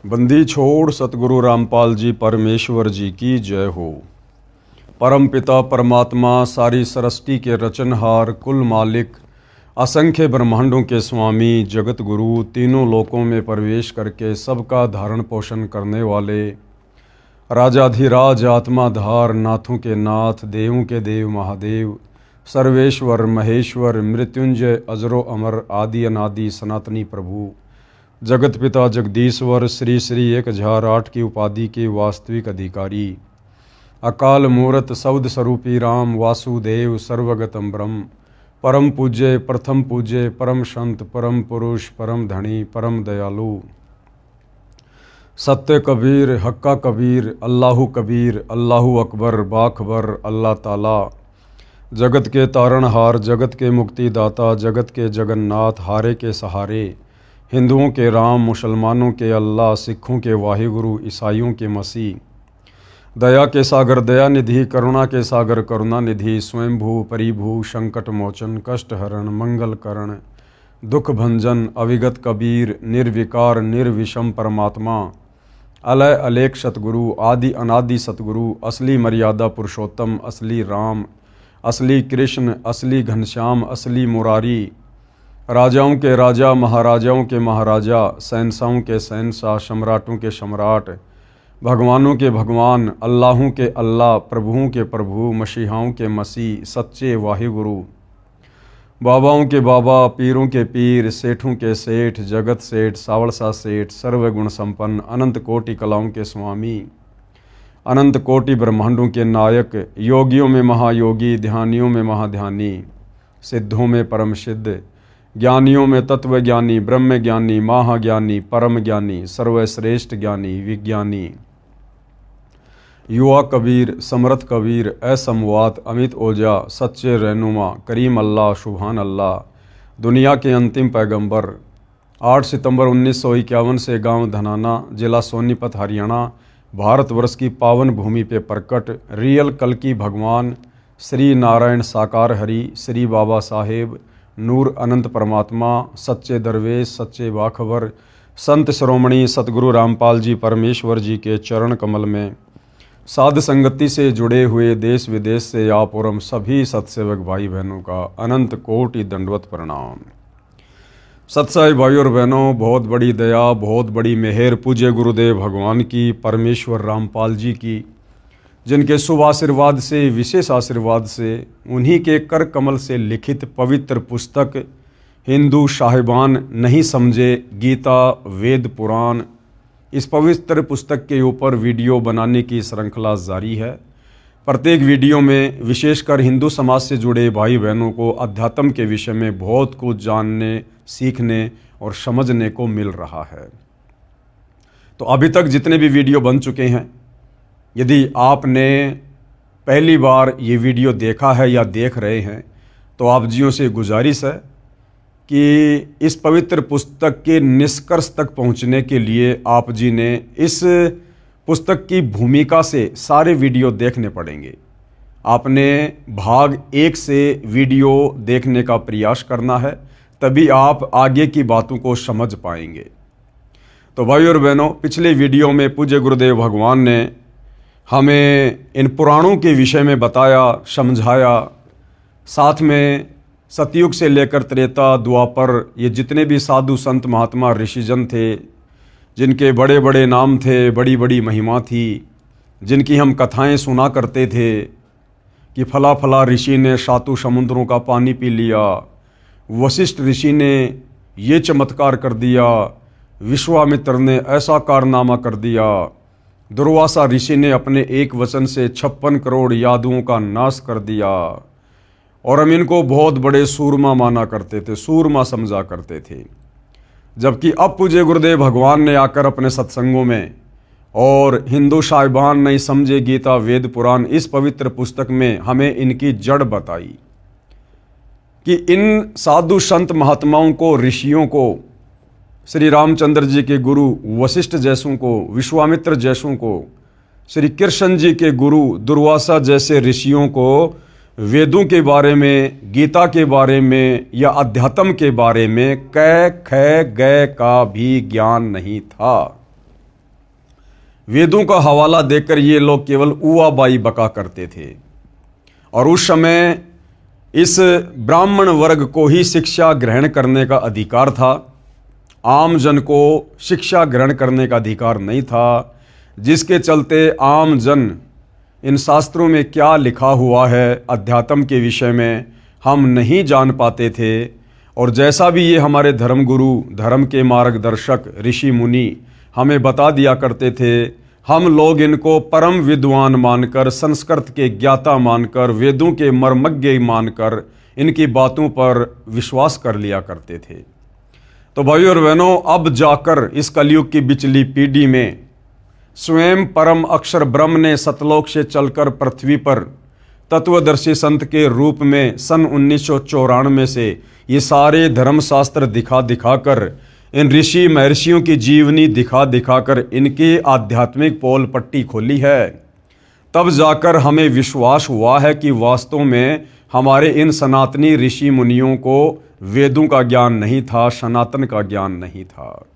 बंदी छोड़ सतगुरु रामपाल जी परमेश्वर जी की जय हो। परम पिता परमात्मा सारी सृष्टि के रचनहार कुल मालिक असंख्य ब्रह्मांडों के स्वामी जगत गुरु तीनों लोकों में प्रवेश करके सबका धारण पोषण करने वाले राजाधिराज आत्माधार नाथों के नाथ देवों के देव महादेव सर्वेश्वर महेश्वर मृत्युंजय अजरो अमर आदि अनादि सनातनी प्रभु जगत पिता जगदीश्वर श्री श्री 1008 की उपाधि के वास्तविक अधिकारी अकाल मूरत सौद स्वरूपी राम वासुदेव सर्वगतम ब्रह्म परम पूज्य प्रथम पूज्य परम संत परम पुरुष परम धनी परम दयालु सत्य कबीर हक्का कबीर अल्लाहु कबीर अल्लाहु अकबर बाखबर अल्लाह ताला जगत के तारणहार जगत के मुक्तिदाता जगत के जगन्नाथ हारे के सहारे हिंदुओं के राम मुसलमानों के अल्लाह सिखों के वाहिगुरु ईसाइयों के मसीह दया के सागर दया निधि करुणा के सागर करुणा निधि स्वयंभू परिभू संकट मोचन कष्ट हरण मंगल करण दुख भंजन अविगत कबीर निर्विकार निर्विषम परमात्मा अलय अलेख सतगुरु आदि अनादि सतगुरु असली मर्यादा पुरुषोत्तम असली राम असली कृष्ण असली घनश्याम असली मुरारी राजाओं के राजा महाराजाओं के महाराजा शहंशाहों के शहंशाह सम्राटों के सम्राट भगवानों के भगवान अल्लाहों के अल्लाह प्रभुओं के प्रभु मसीहाओं के मसीह सच्चे वाहिगुरु बाबाओं के बाबा पीरों के पीर सेठों के सेठ जगत सेठ सावड़सा सेठ सर्वगुण संपन्न अनंत कोटि कलाओं के स्वामी अनंत कोटि ब्रह्मांडों के नायक योगियों में महायोगी ध्यानियों में महाध्यानी सिद्धों में परम सिद्ध ज्ञानियों में तत्व ज्ञानी ब्रह्म ज्ञानी महाज्ञानी परम ज्ञानी सर्वश्रेष्ठ ज्ञानी विज्ञानी युवा कबीर समर्थ कबीर असमवात अमित ओजा सच्चे रहनुमा करीम अल्लाह सुभान अल्लाह दुनिया के अंतिम पैगंबर 8 सितंबर 1951 से गांव धनाना जिला सोनीपत हरियाणा भारतवर्ष की पावन भूमि पे प्रकट रियल कल्कि भगवान श्री नारायण साकार हरि श्री बाबा साहेब नूर अनंत परमात्मा सच्चे दरवेश सच्चे बाखबर संत श्रोमणी सतगुरु रामपाल जी परमेश्वर जी के चरण कमल में साध संगति से जुड़े हुए देश विदेश से आप और हम सभी सत्सेवक भाई बहनों का अनंत कोटि दंडवत प्रणाम। सत्साई भाई और बहनों, बहुत बड़ी दया बहुत बड़ी मेहर पूज्य गुरुदेव भगवान की परमेश्वर रामपाल जी की, जिनके शुभ आशीर्वाद से विशेष आशीर्वाद से उन्हीं के कर कमल से लिखित पवित्र पुस्तक हिंदू साहिबान नहीं समझे गीता वेद पुराण, इस पवित्र पुस्तक के ऊपर वीडियो बनाने की श्रृंखला जारी है। प्रत्येक वीडियो में विशेषकर हिंदू समाज से जुड़े भाई बहनों को अध्यात्म के विषय में बहुत कुछ जानने सीखने और समझने को मिल रहा है। तो अभी तक जितने भी वीडियो बन चुके हैं, यदि आपने पहली बार ये वीडियो देखा है या देख रहे हैं तो आप जियों से गुजारिश है कि इस पवित्र पुस्तक के निष्कर्ष तक पहुंचने के लिए आप जी ने इस पुस्तक की भूमिका से सारे वीडियो देखने पड़ेंगे। आपने भाग 1 से वीडियो देखने का प्रयास करना है, तभी आप आगे की बातों को समझ पाएंगे। तो भाई और बहनों, पिछले वीडियो में पूज्य गुरुदेव भगवान ने हमें इन पुराणों के विषय में बताया समझाया, साथ में सतयुग से लेकर त्रेता द्वापर ये जितने भी साधु संत महात्मा ऋषिजन थे, जिनके बड़े बड़े नाम थे, बड़ी बड़ी महिमा थी, जिनकी हम कथाएं सुना करते थे कि फला फला ऋषि ने सातों समुद्रों का पानी पी लिया, वशिष्ठ ऋषि ने ये चमत्कार कर दिया, विश्वामित्र ने ऐसा कारनामा कर दिया, दुर्वासा ऋषि ने अपने एक वचन से 56 करोड़ यादुओं का नाश कर दिया, और हम इनको बहुत बड़े सूरमा माना करते थे, सूरमा समझा करते थे। जबकि अब पूज्य गुरुदेव भगवान ने आकर अपने सत्संगों में और हिंदू साहिबान नहीं समझे गीता वेद पुराण इस पवित्र पुस्तक में हमें इनकी जड़ बताई कि इन साधु संत महात्माओं को, ऋषियों को, श्री रामचंद्र जी के गुरु वशिष्ठ जैसों को, विश्वामित्र जैसों को, श्री कृष्ण जी के गुरु दुर्वासा जैसे ऋषियों को वेदों के बारे में, गीता के बारे में या अध्यात्म के बारे में कै ख ग का भी ज्ञान नहीं था। वेदों का हवाला देकर ये लोग केवल उआ बाई बका करते थे। और उस समय इस ब्राह्मण वर्ग को ही शिक्षा ग्रहण करने का अधिकार था, आम जन को शिक्षा ग्रहण करने का अधिकार नहीं था, जिसके चलते आम जन इन शास्त्रों में क्या लिखा हुआ है अध्यात्म के विषय में हम नहीं जान पाते थे। और जैसा भी ये हमारे धर्मगुरु, धर्म के मार्गदर्शक, ऋषि मुनि हमें बता दिया करते थे, हम लोग इनको परम विद्वान मानकर, संस्कृत के ज्ञाता मानकर, वेदों के मर्मज्ञ मानकर इनकी बातों पर विश्वास कर लिया करते थे। तो भाइयों और बहनों, अब जाकर इस कलयुग की बिचली पीढ़ी में स्वयं परम अक्षर ब्रह्म ने सतलोक से चलकर पृथ्वी पर तत्वदर्शी संत के रूप में सन 1994 से ये सारे धर्मशास्त्र दिखा दिखाकर, इन ऋषि महर्षियों की जीवनी दिखा दिखाकर इनके आध्यात्मिक पोल पट्टी खोली है। तब जाकर हमें विश्वास हुआ है कि वास्तव में हमारे इन सनातनी ऋषि मुनियों को वेदों का ज्ञान नहीं था, सनातन का ज्ञान नहीं था।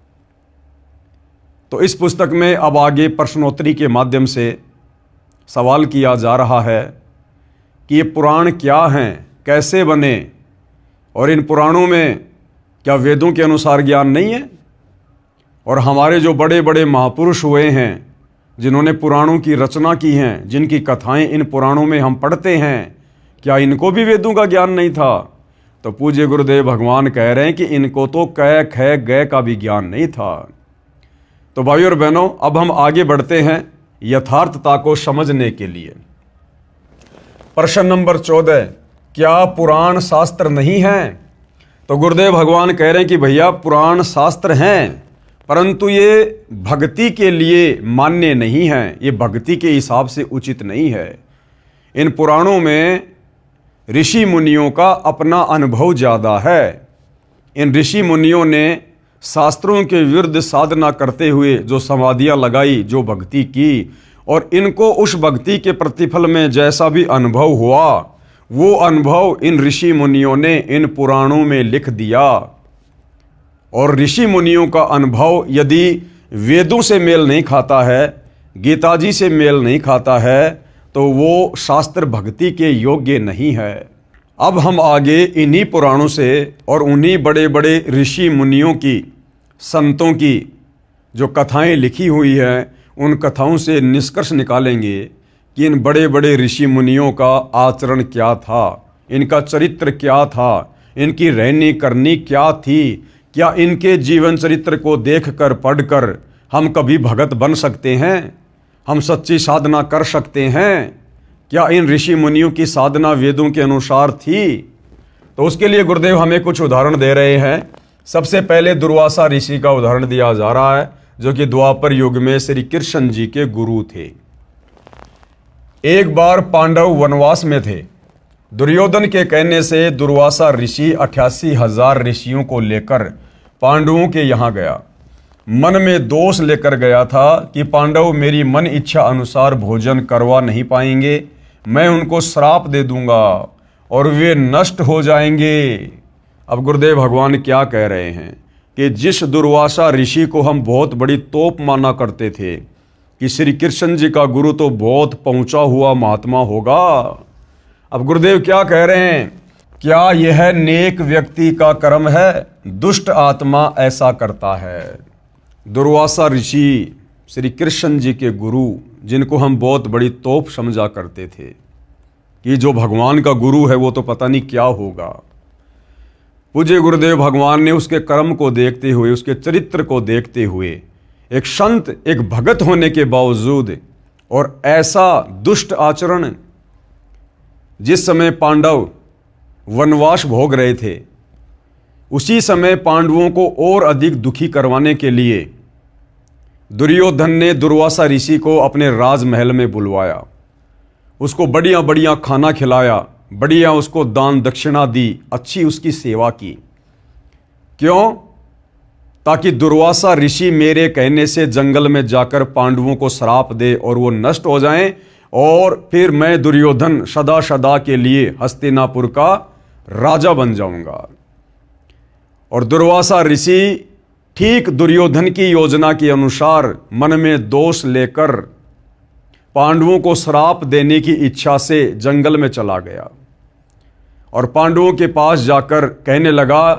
तो इस पुस्तक में अब आगे प्रश्नोत्तरी के माध्यम से सवाल किया जा रहा है कि ये पुराण क्या हैं, कैसे बने, और इन पुराणों में क्या वेदों के अनुसार ज्ञान नहीं है? और हमारे जो बड़े बड़े महापुरुष हुए हैं, जिन्होंने पुराणों की रचना की हैं, जिनकी कथाएं इन पुराणों में हम पढ़ते हैं, क्या इनको भी वेदों का ज्ञान नहीं था? तो पूज्य गुरुदेव भगवान कह रहे हैं कि इनको तो कै ख गय का भी ज्ञान नहीं था। तो भाइयों और बहनों, अब हम आगे बढ़ते हैं यथार्थता को समझने के लिए। प्रश्न नंबर 14, क्या पुराण शास्त्र नहीं हैं? तो गुरुदेव भगवान कह रहे हैं कि भैया पुराण शास्त्र हैं, परंतु ये भक्ति के लिए मान्य नहीं हैं, ये भक्ति के हिसाब से उचित नहीं है। इन पुराणों में ऋषि मुनियों का अपना अनुभव ज़्यादा है। इन ऋषि मुनियों ने शास्त्रों के विरुद्ध साधना करते हुए जो समाधियाँ लगाई, जो भक्ति की, और इनको उस भक्ति के प्रतिफल में जैसा भी अनुभव हुआ, वो अनुभव इन ऋषि मुनियों ने इन पुराणों में लिख दिया। और ऋषि मुनियों का अनुभव यदि वेदों से मेल नहीं खाता है, गीता जी से मेल नहीं खाता है, तो वो शास्त्र भक्ति के योग्य नहीं है। अब हम आगे इन्हीं पुराणों से और उन्हीं बड़े बड़े ऋषि मुनियों की, संतों की जो कथाएं लिखी हुई हैं, उन कथाओं से निष्कर्ष निकालेंगे कि इन बड़े बड़े ऋषि मुनियों का आचरण क्या था, इनका चरित्र क्या था, इनकी रहनी करनी क्या थी। क्या इनके जीवन चरित्र को देखकर, पढ़कर हम कभी भगत बन सकते हैं? हम सच्ची साधना कर सकते हैं? क्या इन ऋषि मुनियों की साधना वेदों के अनुसार थी? तो उसके लिए गुरुदेव हमें कुछ उदाहरण दे रहे हैं। सबसे पहले दुर्वासा ऋषि का उदाहरण दिया जा रहा है, जो कि द्वापर युग में श्री कृष्ण जी के गुरु थे। एक बार पांडव वनवास में थे। दुर्योधन के कहने से दुर्वासा ऋषि 88,000 ऋषियों को लेकर पांडवों के यहाँ गया। मन में दोष लेकर गया था कि पांडव मेरी मन इच्छा अनुसार भोजन करवा नहीं पाएंगे, मैं उनको श्राप दे दूंगा और वे नष्ट हो जाएंगे। अब गुरुदेव भगवान क्या कह रहे हैं कि जिस दुर्वासा ऋषि को हम बहुत बड़ी तोप माना करते थे कि श्री कृष्ण जी का गुरु तो बहुत पहुंचा हुआ महात्मा होगा, अब गुरुदेव क्या कह रहे हैं, क्या यह नेक व्यक्ति का कर्म है? दुष्ट आत्मा ऐसा करता है। दुर्वासा ऋषि श्री कृष्ण जी के गुरु, जिनको हम बहुत बड़ी तोप समझा करते थे कि जो भगवान का गुरु है वो तो पता नहीं क्या होगा। पूज्य गुरुदेव भगवान ने उसके कर्म को देखते हुए, उसके चरित्र को देखते हुए, एक संत, एक भगत होने के बावजूद और ऐसा दुष्ट आचरण, जिस समय पांडव वनवास भोग रहे थे, उसी समय पांडवों को और अधिक दुखी करवाने के लिए दुर्योधन ने दुर्वासा ऋषि को अपने राजमहल में बुलवाया, उसको बढ़िया बढ़िया खाना खिलाया, बढ़िया उसको दान दक्षिणा दी, अच्छी उसकी सेवा की। क्यों? ताकि दुर्वासा ऋषि मेरे कहने से जंगल में जाकर पांडवों को श्राप दे और वो नष्ट हो जाएं, और फिर मैं दुर्योधन सदा सदा के लिए हस्तिनापुर का राजा बन जाऊंगा। और दुर्वासा ऋषि ठीक दुर्योधन की योजना के अनुसार मन में दोष लेकर पांडवों को श्राप देने की इच्छा से जंगल में चला गया और पांडवों के पास जाकर कहने लगा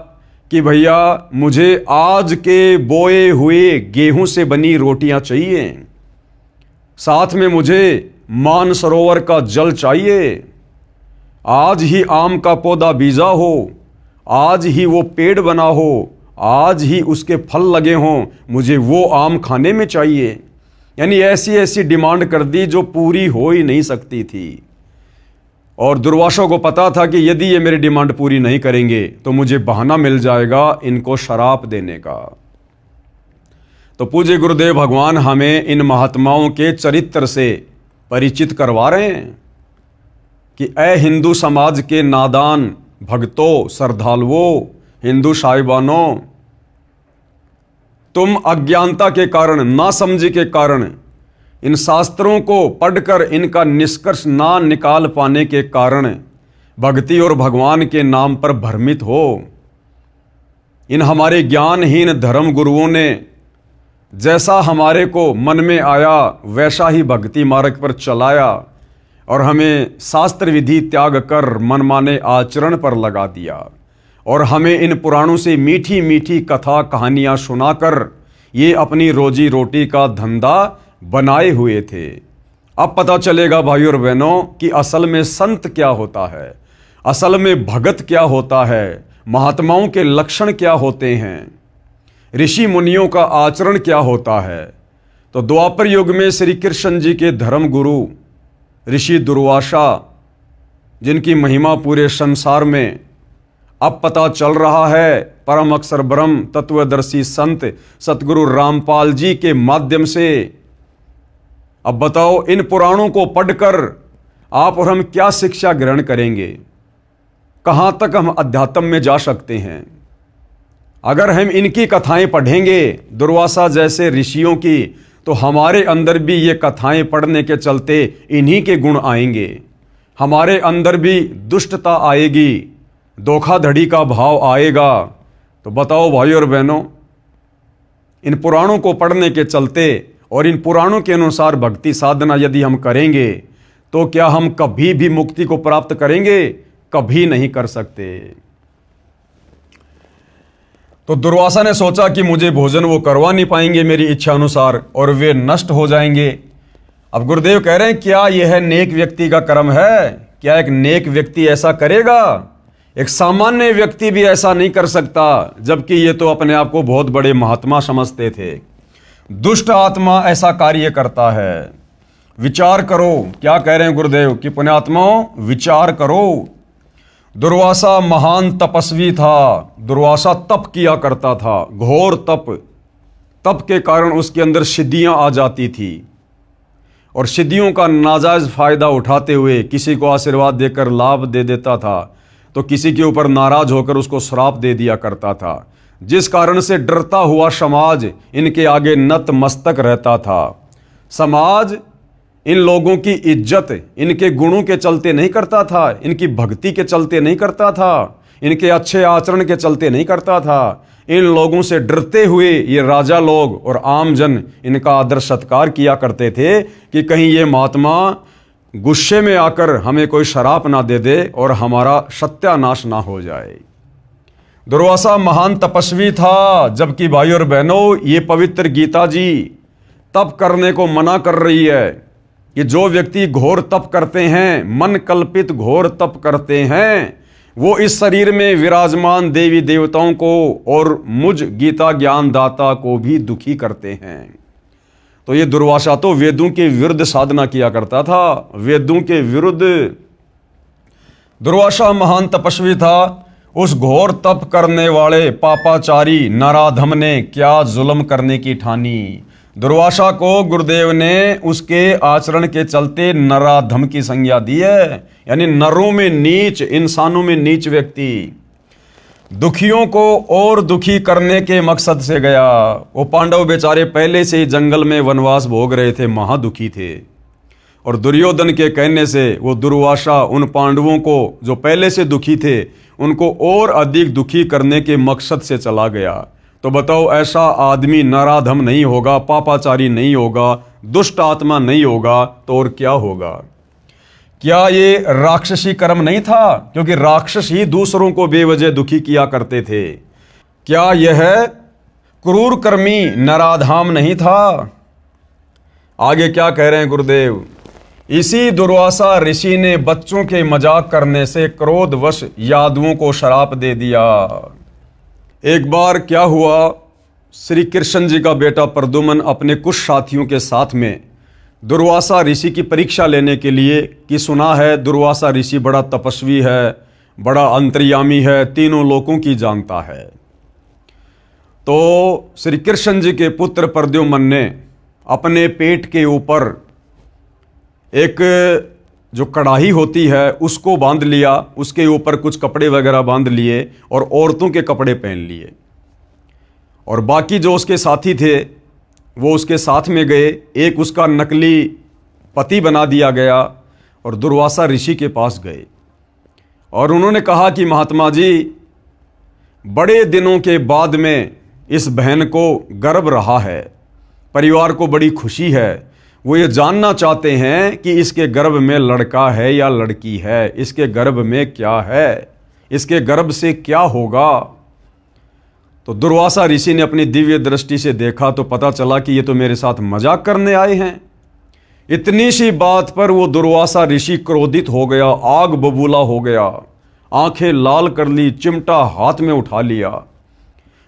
कि भैया मुझे आज के बोए हुए गेहूं से बनी रोटियां चाहिए, साथ में मुझे मानसरोवर का जल चाहिए, आज ही आम का पौधा बीजा हो, आज ही वो पेड़ बना हो, आज ही उसके फल लगे हों, मुझे वो आम खाने में चाहिए। यानी ऐसी ऐसी डिमांड कर दी जो पूरी हो ही नहीं सकती थी। और दुर्वासा को पता था कि यदि ये मेरी डिमांड पूरी नहीं करेंगे तो मुझे बहाना मिल जाएगा इनको शराप देने का। तो पूज्य गुरुदेव भगवान हमें इन महात्माओं के चरित्र से परिचित करवा रहे हैं कि ए हिंदू समाज के नादान भक्तों, श्रद्धालुओं, हिंदू साहिबानों, तुम अज्ञानता के कारण, नासमझी के कारण, इन शास्त्रों को पढ़कर इनका निष्कर्ष ना निकाल पाने के कारण भक्ति और भगवान के नाम पर भ्रमित हो। इन हमारे ज्ञानहीन धर्म गुरुओं ने जैसा हमारे को मन में आया वैसा ही भक्ति मार्ग पर चलाया और हमें शास्त्र विधि त्याग कर मनमाने आचरण पर लगा दिया और हमें इन पुराणों से मीठी मीठी कथा कहानियाँ सुनाकर ये अपनी रोजी रोटी का धंधा बनाए हुए थे। अब पता चलेगा भाइयों और बहनों कि असल में संत क्या होता है, असल में भगत क्या होता है, महात्माओं के लक्षण क्या होते हैं, ऋषि मुनियों का आचरण क्या होता है। तो द्वापर युग में श्री कृष्ण जी के धर्म गुरु ऋषि दुर्वासा, जिनकी महिमा पूरे संसार में अब पता चल रहा है, परम अक्षर ब्रह्म तत्वदर्शी संत सतगुरु रामपाल जी के माध्यम से। अब बताओ इन पुराणों को पढ़कर आप और हम क्या शिक्षा ग्रहण करेंगे, कहाँ तक हम अध्यात्म में जा सकते हैं। अगर हम इनकी कथाएं पढ़ेंगे दुर्वासा जैसे ऋषियों की, तो हमारे अंदर भी ये कथाएं पढ़ने के चलते इन्हीं के गुण आएंगे, हमारे अंदर भी दुष्टता आएगी, धोखाधड़ी का भाव आएगा। तो बताओ भाइयों और बहनों, इन पुराणों को पढ़ने के चलते और इन पुराणों के अनुसार भक्ति साधना यदि हम करेंगे तो क्या हम कभी भी मुक्ति को प्राप्त करेंगे? कभी नहीं कर सकते। तो दुर्वासा ने सोचा कि मुझे भोजन वो करवा नहीं पाएंगे मेरी इच्छा अनुसार और वे नष्ट हो जाएंगे। अब गुरुदेव कह रहे हैं क्या यह नेक व्यक्ति का कर्म है? क्या एक नेक व्यक्ति ऐसा करेगा? एक सामान्य व्यक्ति भी ऐसा नहीं कर सकता, जबकि ये तो अपने आप को बहुत बड़े महात्मा समझते थे। दुष्ट आत्मा ऐसा कार्य करता है। विचार करो, क्या कह रहे हैं गुरुदेव कि पुण्यात्माओं विचार करो। दुर्वासा महान तपस्वी था, दुर्वासा तप किया करता था, घोर तप। तप के कारण उसके अंदर सिद्धियां आ जाती थी और सिद्धियों का नाजायज फायदा उठाते हुए किसी को आशीर्वाद देकर लाभ दे देता था तो किसी के ऊपर नाराज होकर उसको श्राप दे दिया करता था, जिस कारण से डरता हुआ समाज इनके आगे नतमस्तक रहता था। समाज इन लोगों की इज्जत इनके गुणों के चलते नहीं करता था, इनकी भक्ति के चलते नहीं करता था, इनके अच्छे आचरण के चलते नहीं करता था। इन लोगों से डरते हुए ये राजा लोग और आम जन इनका आदर सत्कार किया करते थे कि कहीं ये महात्मा गुस्से में आकर हमें कोई शराप ना दे दे और हमारा सत्यानाश ना हो जाए। दुर्वासा महान तपस्वी था, जबकि भाई और बहनों ये पवित्र गीता जी तप करने को मना कर रही है कि जो व्यक्ति घोर तप करते हैं, मन कल्पित घोर तप करते हैं, वो इस शरीर में विराजमान देवी देवताओं को और मुझ गीता ज्ञान दाता को भी दुखी करते हैं। तो ये दुर्वासा तो वेदों के विरुद्ध साधना किया करता था, वेदों के विरुद्ध। दुर्वासा महान तपस्वी था। उस घोर तप करने वाले पापाचारी नराधम ने क्या जुल्म करने की ठानी। दुर्वासा को गुरुदेव ने उसके आचरण के चलते नराधम की संज्ञा दी है, यानी नरों में नीच, इंसानों में नीच व्यक्ति। दुखियों को और दुखी करने के मकसद से गया। वो पांडव बेचारे पहले से ही जंगल में वनवास भोग रहे थे, महादुखी थे, और दुर्योधन के कहने से वो दुर्वासा उन पांडवों को जो पहले से दुखी थे उनको और अधिक दुखी करने के मकसद से चला गया। तो बताओ ऐसा आदमी नराधम नहीं होगा, पापाचारी नहीं होगा, दुष्ट आत्मा नहीं होगा तो और क्या होगा? क्या ये राक्षसी कर्म नहीं था? क्योंकि राक्षस ही दूसरों को बेवजह दुखी किया करते थे। क्या यह क्रूर कर्मी नराधाम नहीं था? आगे क्या कह रहे हैं गुरुदेव? इसी दुर्वासा ऋषि ने बच्चों के मजाक करने से क्रोधवश यादवों को श्राप दे दिया। एक बार क्या हुआ, श्री कृष्ण जी का बेटा प्रद्युम्न अपने कुछ साथियों के साथ में दुर्वासा ऋषि की परीक्षा लेने के लिए, कि सुना है दुर्वासा ऋषि बड़ा तपस्वी है, बड़ा अंतर्यामी है, तीनों लोकों की जानता है। तो श्री कृष्ण जी के पुत्र प्रद्युम्न ने अपने पेट के ऊपर एक जो कढ़ाई होती है उसको बांध लिया, उसके ऊपर कुछ कपड़े वगैरह बांध लिए और औरतों के कपड़े पहन लिए, और बाकी जो उसके साथी थे वो उसके साथ में गए। एक उसका नकली पति बना दिया गया और दुर्वासा ऋषि के पास गए और उन्होंने कहा कि महात्मा जी, बड़े दिनों के बाद में इस बहन को गर्भ रहा है, परिवार को बड़ी खुशी है, वो ये जानना चाहते हैं कि इसके गर्भ में लड़का है या लड़की है, इसके गर्भ में क्या है, इसके गर्भ से क्या होगा। तो दुर्वासा ऋषि ने अपनी दिव्य दृष्टि से देखा तो पता चला कि ये तो मेरे साथ मजाक करने आए हैं। इतनी सी बात पर वो दुर्वासा ऋषि क्रोधित हो गया, आग बबूला हो गया, आंखें लाल कर ली, चिमटा हाथ में उठा लिया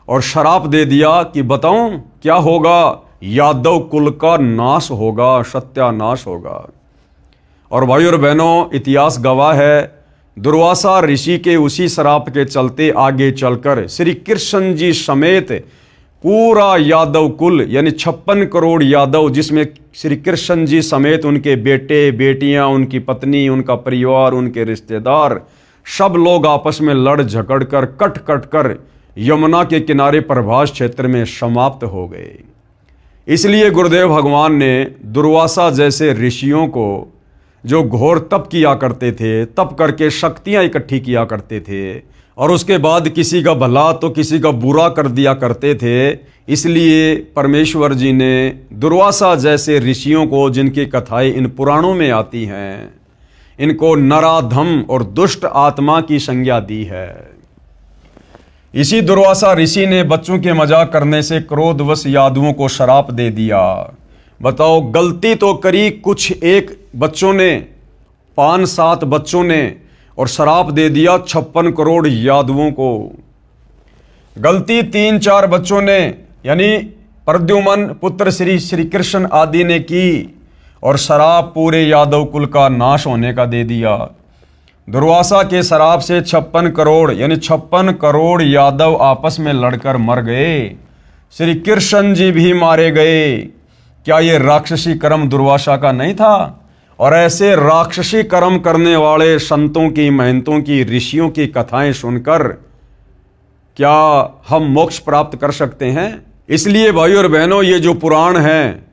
और श्राप दे दिया कि बताऊं क्या होगा? यादव कुल का नाश होगा, सत्यानाश होगा। और भाइयों और बहनों, इतिहास गवाह है, दुर्वासा ऋषि के उसी श्राप के चलते आगे चलकर श्री कृष्ण जी समेत पूरा यादव कुल, यानी 56 करोड़ यादव, जिसमें श्री कृष्ण जी समेत उनके बेटे बेटियां, उनकी पत्नी, उनका परिवार, उनके रिश्तेदार, सब लोग आपस में लड़ झगड़ कर कट कट कर यमुना के किनारे प्रभास क्षेत्र में समाप्त हो गए। इसलिए गुरुदेव भगवान ने दुर्वासा जैसे ऋषियों को, जो घोर तप किया करते थे, तप करके शक्तियां इकट्ठी किया करते थे और उसके बाद किसी का भला तो किसी का बुरा कर दिया करते थे, इसलिए परमेश्वर जी ने दुर्वासा जैसे ऋषियों को, जिनकी कथाएं इन पुराणों में आती हैं, इनको नराधम और दुष्ट आत्मा की संज्ञा दी है। इसी दुर्वासा ऋषि ने बच्चों के मजाक करने से क्रोधवश यादवों को श्राप दे दिया। बताओ, गलती तो करी कुछ एक बच्चों ने, 5-7 बच्चों ने, और श्राप दे दिया 56 करोड़ यादवों को। गलती 3-4 बच्चों ने, यानी प्रद्युम्न पुत्र श्री कृष्ण आदि ने की और श्राप पूरे यादव कुल का नाश होने का दे दिया। दुर्वासा के श्राप से 56 करोड़, यानी 56 करोड़ यादव आपस में लड़कर मर गए। श्री कृष्ण जी भी मारे गए। क्या ये राक्षसी कर्म दुर्वासा का नहीं था? और ऐसे राक्षसी कर्म करने वाले संतों की, महंतों की, ऋषियों की कथाएं सुनकर क्या हम मोक्ष प्राप्त कर सकते हैं? इसलिए भाइयों और बहनों, ये जो पुराण हैं,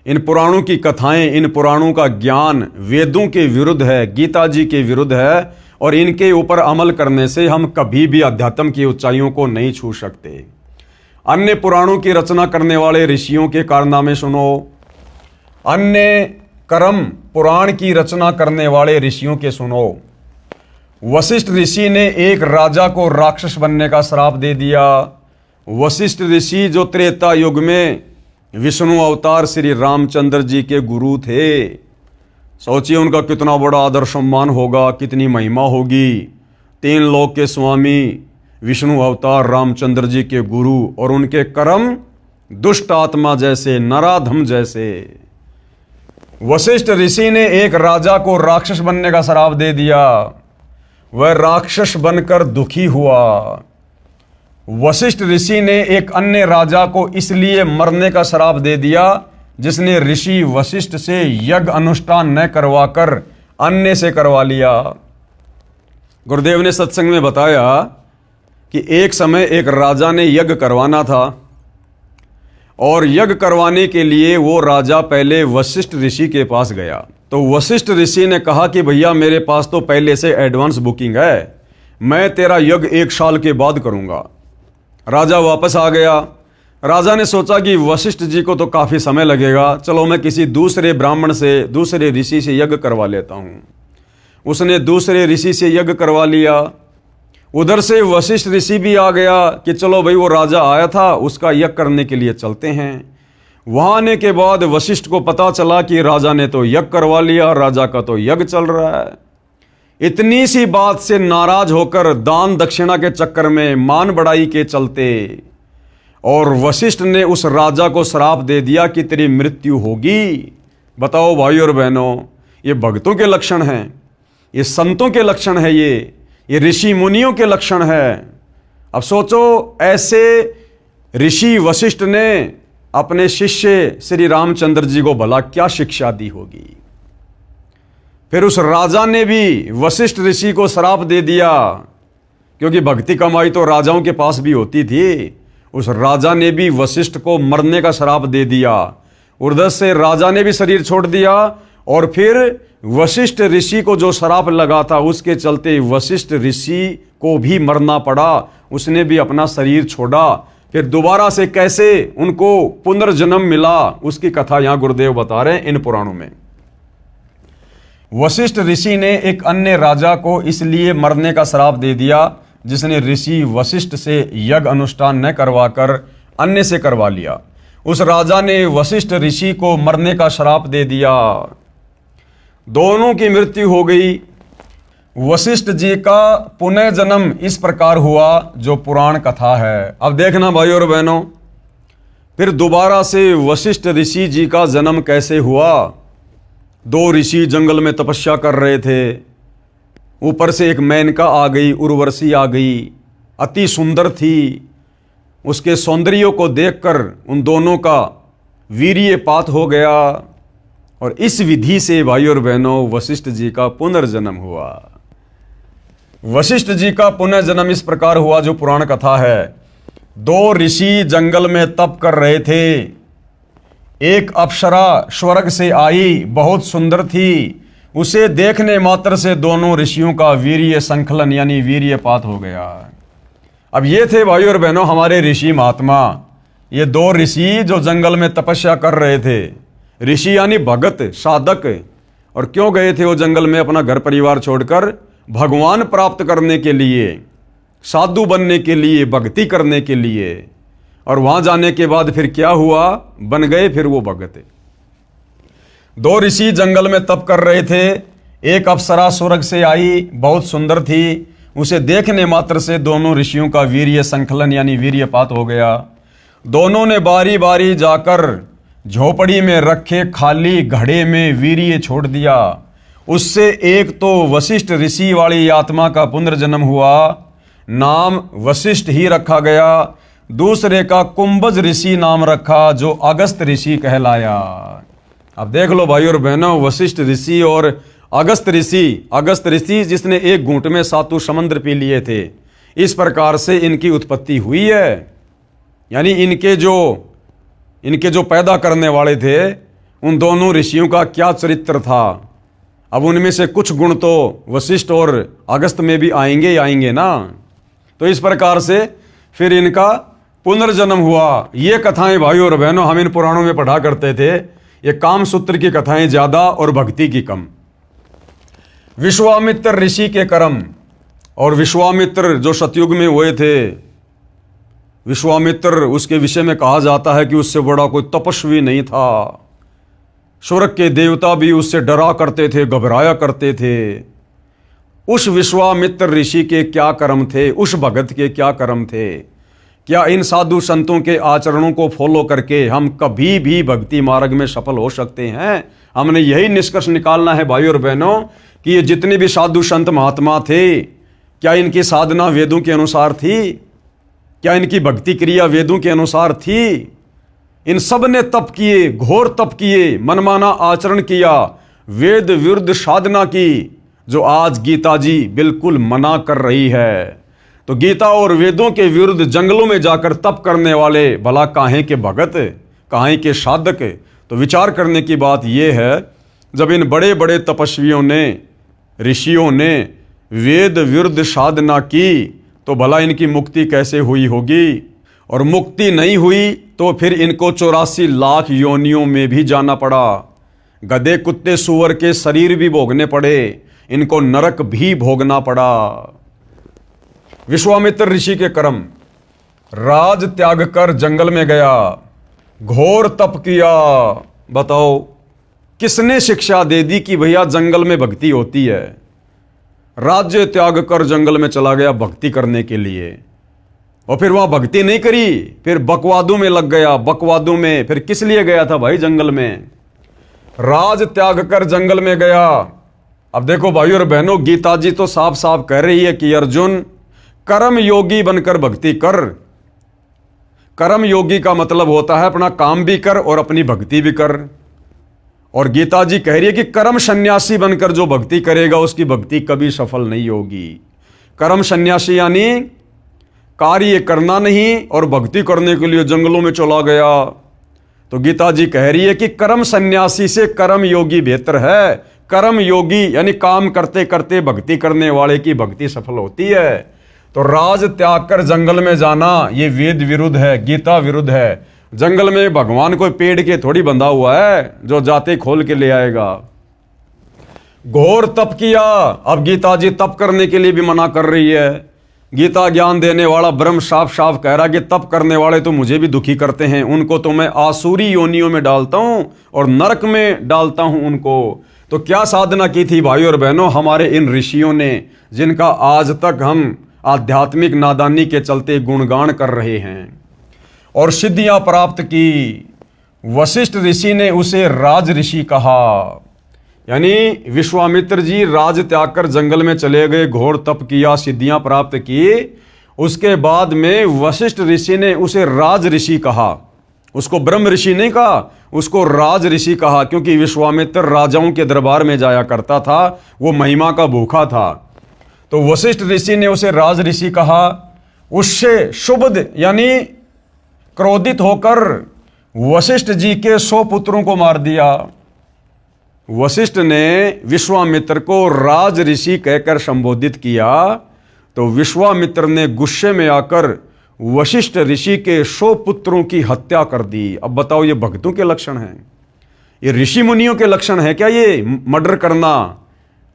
इन पुराणों की कथाएं, इन पुराणों का ज्ञान वेदों के विरुद्ध है, गीता जी के विरुद्ध है, और इनके ऊपर अमल करने से हम कभी भी अध्यात्म की ऊंचाइयों को नहीं छू सकते। अन्य पुराणों की रचना करने वाले ऋषियों के कारनामे सुनो, अन्य कर्म पुराण की रचना करने वाले ऋषियों के सुनो। वशिष्ठ ऋषि ने एक राजा को राक्षस बनने का श्राप दे दिया। वशिष्ठ ऋषि जो त्रेता युग में विष्णु अवतार श्री रामचंद्र जी के गुरु थे, सोचिए उनका कितना बड़ा आदर सम्मान होगा, कितनी महिमा होगी। 3 लोक के स्वामी विष्णु अवतार रामचंद्र जी के गुरु, और उनके कर्म दुष्ट आत्मा जैसे, नराधम जैसे। वशिष्ठ ऋषि ने एक राजा को राक्षस बनने का श्राप दे दिया। वह राक्षस बनकर दुखी हुआ। वशिष्ठ ऋषि ने एक अन्य राजा को इसलिए मरने का श्राप दे दिया जिसने ऋषि वशिष्ठ से यज्ञ अनुष्ठान न करवाकर अन्य से करवा लिया। गुरुदेव ने सत्संग में बताया कि एक समय एक राजा ने यज्ञ करवाना था, और यज्ञ करवाने के लिए वो राजा पहले वशिष्ठ ऋषि के पास गया। तो वशिष्ठ ऋषि ने कहा कि भैया, मेरे पास तो पहले से एडवांस बुकिंग है, मैं तेरा यज्ञ 1 साल के बाद करूंगा। राजा वापस आ गया। राजा ने सोचा कि वशिष्ठ जी को तो काफ़ी समय लगेगा, चलो मैं किसी दूसरे ब्राह्मण से, दूसरे ऋषि से यज्ञ करवा लेता हूँ। उसने दूसरे ऋषि से यज्ञ करवा लिया। उधर से वशिष्ठ ऋषि भी आ गया कि चलो भाई वो राजा आया था, उसका यज्ञ करने के लिए चलते हैं। वहाँ आने के बाद वशिष्ठ को पता चला कि राजा ने तो यज्ञ करवा लिया, राजा का तो यज्ञ चल रहा है। इतनी सी बात से नाराज होकर दान दक्षिणा के चक्कर में, मान बढ़ाई के चलते, और वशिष्ठ ने उस राजा को श्राप दे दिया कि तेरी मृत्यु होगी। बताओ भाई और बहनों, ये भक्तों के लक्षण हैं, ये संतों के लक्षण है, ये ऋषि मुनियों के लक्षण है। अब सोचो, ऐसे ऋषि वशिष्ठ ने अपने शिष्य श्री रामचंद्र जी को भला क्या शिक्षा दी होगी। फिर उस राजा ने भी वशिष्ठ ऋषि को श्राप दे दिया, क्योंकि भक्ति कमाई तो राजाओं के पास भी होती थी। उस राजा ने भी वशिष्ठ को मरने का श्राप दे दिया। उधर से राजा ने भी शरीर छोड़ दिया, और फिर वशिष्ठ ऋषि को जो श्राप लगा था उसके चलते वशिष्ठ ऋषि को भी मरना पड़ा। उसने भी अपना शरीर छोड़ा। फिर दोबारा से कैसे उनको पुनर्जन्म मिला, उसकी कथा यहां गुरुदेव बता रहे हैं इन पुराणों में। वशिष्ठ ऋषि ने एक अन्य राजा को इसलिए मरने का श्राप दे दिया जिसने ऋषि वशिष्ठ से यज्ञ अनुष्ठान न करवाकर अन्य से करवा लिया। उस राजा ने वशिष्ठ ऋषि को मरने का श्राप दे दिया। दोनों की मृत्यु हो गई। वशिष्ठ जी का पुनः जन्म इस प्रकार हुआ जो पुराण कथा है। अब देखना भाई और बहनों, फिर दोबारा से वशिष्ठ ऋषि जी का जन्म कैसे हुआ। दो ऋषि जंगल में तपस्या कर रहे थे। ऊपर से एक मेनका आ गई, उर्वशी आ गई, अति सुंदर थी। उसके सौंदर्य को देखकर उन दोनों का वीर्यपात हो गया, और इस विधि से भाई और बहनों वशिष्ठ जी का पुनर्जन्म हुआ। वशिष्ठ जी का पुनर्जन्म इस प्रकार हुआ जो पुराण कथा है। दो ऋषि जंगल में तप कर रहे थे। एक अप्सरा स्वर्ग से आई, बहुत सुंदर थी। उसे देखने मात्र से दोनों ऋषियों का वीर्य संकलन यानी वीर्यपात हो गया। अब ये थे भाई और बहनों हमारे ऋषि महात्मा। ये दो ऋषि जो जंगल में तपस्या कर रहे थे। ऋषि यानी भगत, साधक। और क्यों गए थे वो जंगल में अपना घर परिवार छोड़कर? भगवान प्राप्त करने के लिए, साधु बनने के लिए, भक्ति करने के लिए। और वहां जाने के बाद फिर क्या हुआ? बन गए फिर वो भगत। दो ऋषि जंगल में तप कर रहे थे। एक अप्सरा स्वर्ग से आई, बहुत सुंदर थी। उसे देखने मात्र से दोनों ऋषियों का वीर्य संकलन यानी वीर्यपात हो गया। दोनों ने बारी बारी जाकर झोपड़ी में रखे खाली घड़े में वीर्य छोड़ दिया। उससे एक तो वशिष्ठ ऋषि वाली आत्मा का पुनर्जन्म हुआ, नाम वशिष्ठ ही रखा गया। दूसरे का कुंभज ऋषि नाम रखा जो अगस्त ऋषि कहलाया। अब देख लो भाई और बहनों, वशिष्ठ ऋषि और अगस्त ऋषि जिसने एक घूंट में 7 समुद्र पी लिए थे। इस प्रकार से इनकी उत्पत्ति हुई है। यानी इनके जो पैदा करने वाले थे उन दोनों ऋषियों का क्या चरित्र था। अब उनमें से कुछ गुण तो वशिष्ठ और अगस्त में भी आएंगे ना। तो इस प्रकार से फिर इनका पुनर्जन्म हुआ। ये कथाएं भाई और बहनों हम इन पुराणों में पढ़ा करते थे। ये काम सूत्र की कथाएं ज्यादा और भक्ति की कम। विश्वामित्र ऋषि के कर्म, और विश्वामित्र जो सतयुग में हुए थे, विश्वामित्र उसके विषय में कहा जाता है कि उससे बड़ा कोई तपस्वी नहीं था। स्वर्ग के देवता भी उससे डरा करते थे, घबराया करते थे। उस विश्वामित्र ऋषि के क्या कर्म थे, उस भगत के क्या कर्म थे। क्या इन साधु संतों के आचरणों को फॉलो करके हम कभी भी भक्ति मार्ग में सफल हो सकते हैं? हमने यही निष्कर्ष निकालना है भाई और बहनों कि ये जितने भी साधु संत महात्मा थे, क्या इनकी साधना वेदों के अनुसार थी? क्या इनकी भक्ति क्रिया वेदों के अनुसार थी? इन सब ने तप किए, घोर तप किए, मनमाना आचरण किया, वेद विरुद्ध साधना की, जो आज गीता जी बिल्कुल मना कर रही है। तो गीता और वेदों के विरुद्ध जंगलों में जाकर तप करने वाले भला काहे के भगत, काहे के साधक? तो विचार करने की बात यह है, जब इन बड़े बड़े तपस्वियों ने, ऋषियों ने वेद विरुद्ध साधना की तो भला इनकी मुक्ति कैसे हुई होगी? और मुक्ति नहीं हुई तो फिर इनको 84 लाख योनियों में भी जाना पड़ा। गधे कुत्ते सूअर के शरीर भी भोगने पड़े, इनको नरक भी भोगना पड़ा। विश्वामित्र ऋषि के कर्म, राज त्याग कर जंगल में गया, घोर तप किया। बताओ किसने शिक्षा दे दी कि भैया जंगल में भक्ति होती है? राज्य त्याग कर जंगल में चला गया भक्ति करने के लिए, और फिर वहां भक्ति नहीं करी, फिर बकवादों में लग गया। बकवादों में फिर किस लिए गया था भाई जंगल में? राज त्याग कर जंगल में गया। अब देखो भाइयों और बहनों, गीता जी तो साफ साफ कह रही है कि अर्जुन कर्म योगी बनकर भक्ति कर। कर्म योगी का मतलब होता है अपना काम भी कर और अपनी भक्ति भी कर। और गीता जी कह रही है कि कर्म सन्यासी बनकर जो भक्ति करेगा उसकी भक्ति कभी सफल नहीं होगी। कर्म सन्यासी यानी कार्य करना नहीं और भक्ति करने के लिए जंगलों में चला गया। तो गीता जी कह रही है कि कर्म सन्यासी से कर्म योगी बेहतर है। कर्म योगी यानी काम करते करते भक्ति करने वाले की भक्ति सफल होती है। तो राज त्याग कर जंगल में जाना ये वेद विरुद्ध है, गीता विरुद्ध है। जंगल में भगवान कोई पेड़ के थोड़ी बंधा हुआ है जो जाते खोल के ले आएगा। घोर तप किया। अब गीता जी तप करने के लिए भी मना कर रही है। गीता ज्ञान देने वाला ब्रह्म साफ साफ कह रहा कि तप करने वाले तो मुझे भी दुखी करते हैं, उनको तो मैं आसुरी योनियों में डालता हूं और नरक में डालता हूं उनको। तो क्या साधना की थी भाइयों और बहनों हमारे इन ऋषियों ने, जिनका आज तक हम आध्यात्मिक नादानी के चलते गुणगान कर रहे हैं और सिद्धियां प्राप्त की। वशिष्ठ ऋषि ने उसे राज ऋषि कहा, यानी विश्वामित्र जी राज त्याग कर जंगल में चले गए, घोर तप किया, सिद्धियां प्राप्त की। उसके बाद में वशिष्ठ ऋषि ने उसे राज ऋषि कहा। उसको ब्रह्म ऋषि नहीं कहा, उसको राज ऋषि कहा, क्योंकि विश्वामित्र राजाओं के दरबार में जाया करता था, वो महिमा का भूखा था। तो वशिष्ठ ऋषि ने उसे राज ऋषि कहा। उससे शुभ यानी क्रोधित होकर वशिष्ठ जी के 100 पुत्रों को मार दिया। वशिष्ठ ने विश्वामित्र को राज ऋषि कहकर संबोधित किया तो विश्वामित्र ने गुस्से में आकर वशिष्ठ ऋषि के 100 पुत्रों की हत्या कर दी। अब बताओ ये भक्तों के लक्षण हैं? ये ऋषि मुनियों के लक्षण है क्या ये मर्डर करना?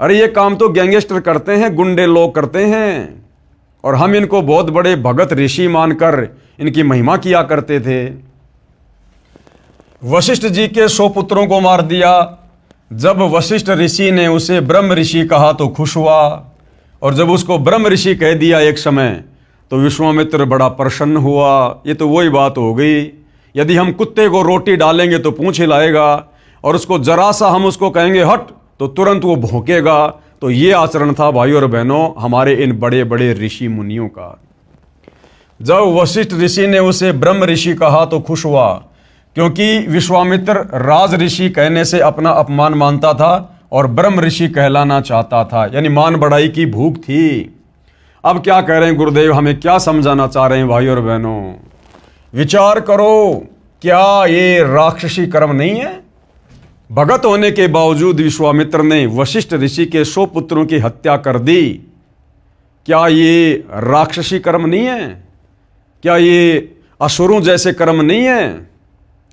अरे ये काम तो गैंगस्टर करते हैं, गुंडे लोग करते हैं, और हम इनको बहुत बड़े भगत ऋषि मानकर इनकी महिमा किया करते थे। वशिष्ठ जी के 100 पुत्रों को मार दिया। जब वशिष्ठ ऋषि ने उसे ब्रह्म ऋषि कहा तो खुश हुआ, और जब उसको ब्रह्म ऋषि कह दिया एक समय तो विश्वामित्र बड़ा प्रसन्न हुआ। ये तो वही बात हो गई, यदि हम कुत्ते को रोटी डालेंगे तो पूंछ हिलाएगा, और उसको जरा सा हम उसको कहेंगे हट तो तुरंत वो भौंकेगा। तो ये आचरण था भाइयों और बहनों हमारे इन बड़े बड़े ऋषि मुनियों का। जब वशिष्ठ ऋषि ने उसे ब्रह्म ऋषि कहा तो खुश हुआ, क्योंकि विश्वामित्र राज ऋषि कहने से अपना अपमान मानता था और ब्रह्म ऋषि कहलाना चाहता था, यानी मान बढ़ाई की भूख थी। अब क्या कह रहे हैं गुरुदेव, हमें क्या समझाना चाह रहे हैं भाइयों और बहनों? विचार करो, क्या ये राक्षसी कर्म नहीं है? भगत होने के बावजूद विश्वामित्र ने वशिष्ठ ऋषि के 100 पुत्रों की हत्या कर दी। क्या ये राक्षसी कर्म नहीं है? क्या ये असुरों जैसे कर्म नहीं है?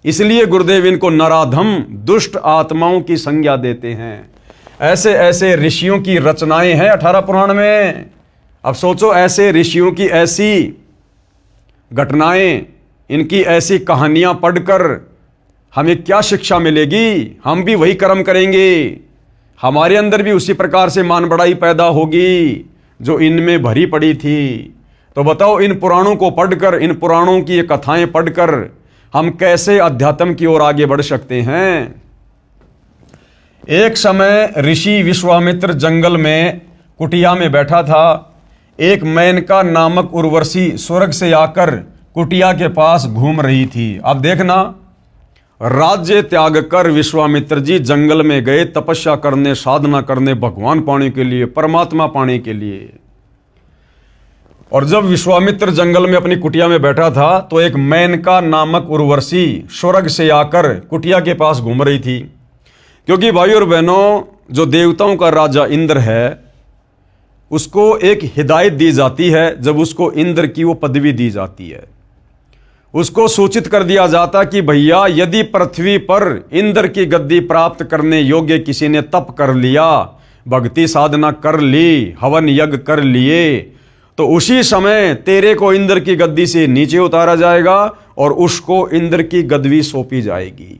इसलिए गुरुदेव इनको नराधम दुष्ट आत्माओं की संज्ञा देते हैं। ऐसे ऐसे ऋषियों की रचनाएं हैं 18 पुराण में। अब सोचो, ऐसे ऋषियों की ऐसी घटनाएं, इनकी ऐसी कहानियां पढ़कर हमें क्या शिक्षा मिलेगी? हम भी वही कर्म करेंगे, हमारे अंदर भी उसी प्रकार से मान बढ़ाई पैदा होगी जो इनमें भरी पड़ी थी। तो बताओ, इन पुराणों को पढ़कर, इन पुराणों की ये कथाएं पढ़कर हम कैसे अध्यात्म की ओर आगे बढ़ सकते हैं? एक समय ऋषि विश्वामित्र जंगल में कुटिया में बैठा था। एक मेनका नामक उर्वशी स्वर्ग से आकर कुटिया के पास घूम रही थी। अब देखना, राज्य त्याग कर विश्वामित्र जी जंगल में गए तपस्या करने, साधना करने, भगवान पाने के लिए, परमात्मा पाने के लिए। और जब विश्वामित्र जंगल में अपनी कुटिया में बैठा था तो एक मेनका नामक उर्वशी स्वर्ग से आकर कुटिया के पास घूम रही थी। क्योंकि भाइयों और बहनों, जो देवताओं का राजा इंद्र है उसको एक हिदायत दी जाती है जब उसको इंद्र की वो पदवी दी जाती है। उसको सूचित कर दिया जाता कि भैया यदि पृथ्वी पर इंद्र की गद्दी प्राप्त करने योग्य किसी ने तप कर लिया, भक्ति साधना कर ली, हवन यज्ञ कर लिए, तो उसी समय तेरे को इंद्र की गद्दी से नीचे उतारा जाएगा और उसको इंद्र की गद्दी सौंपी जाएगी।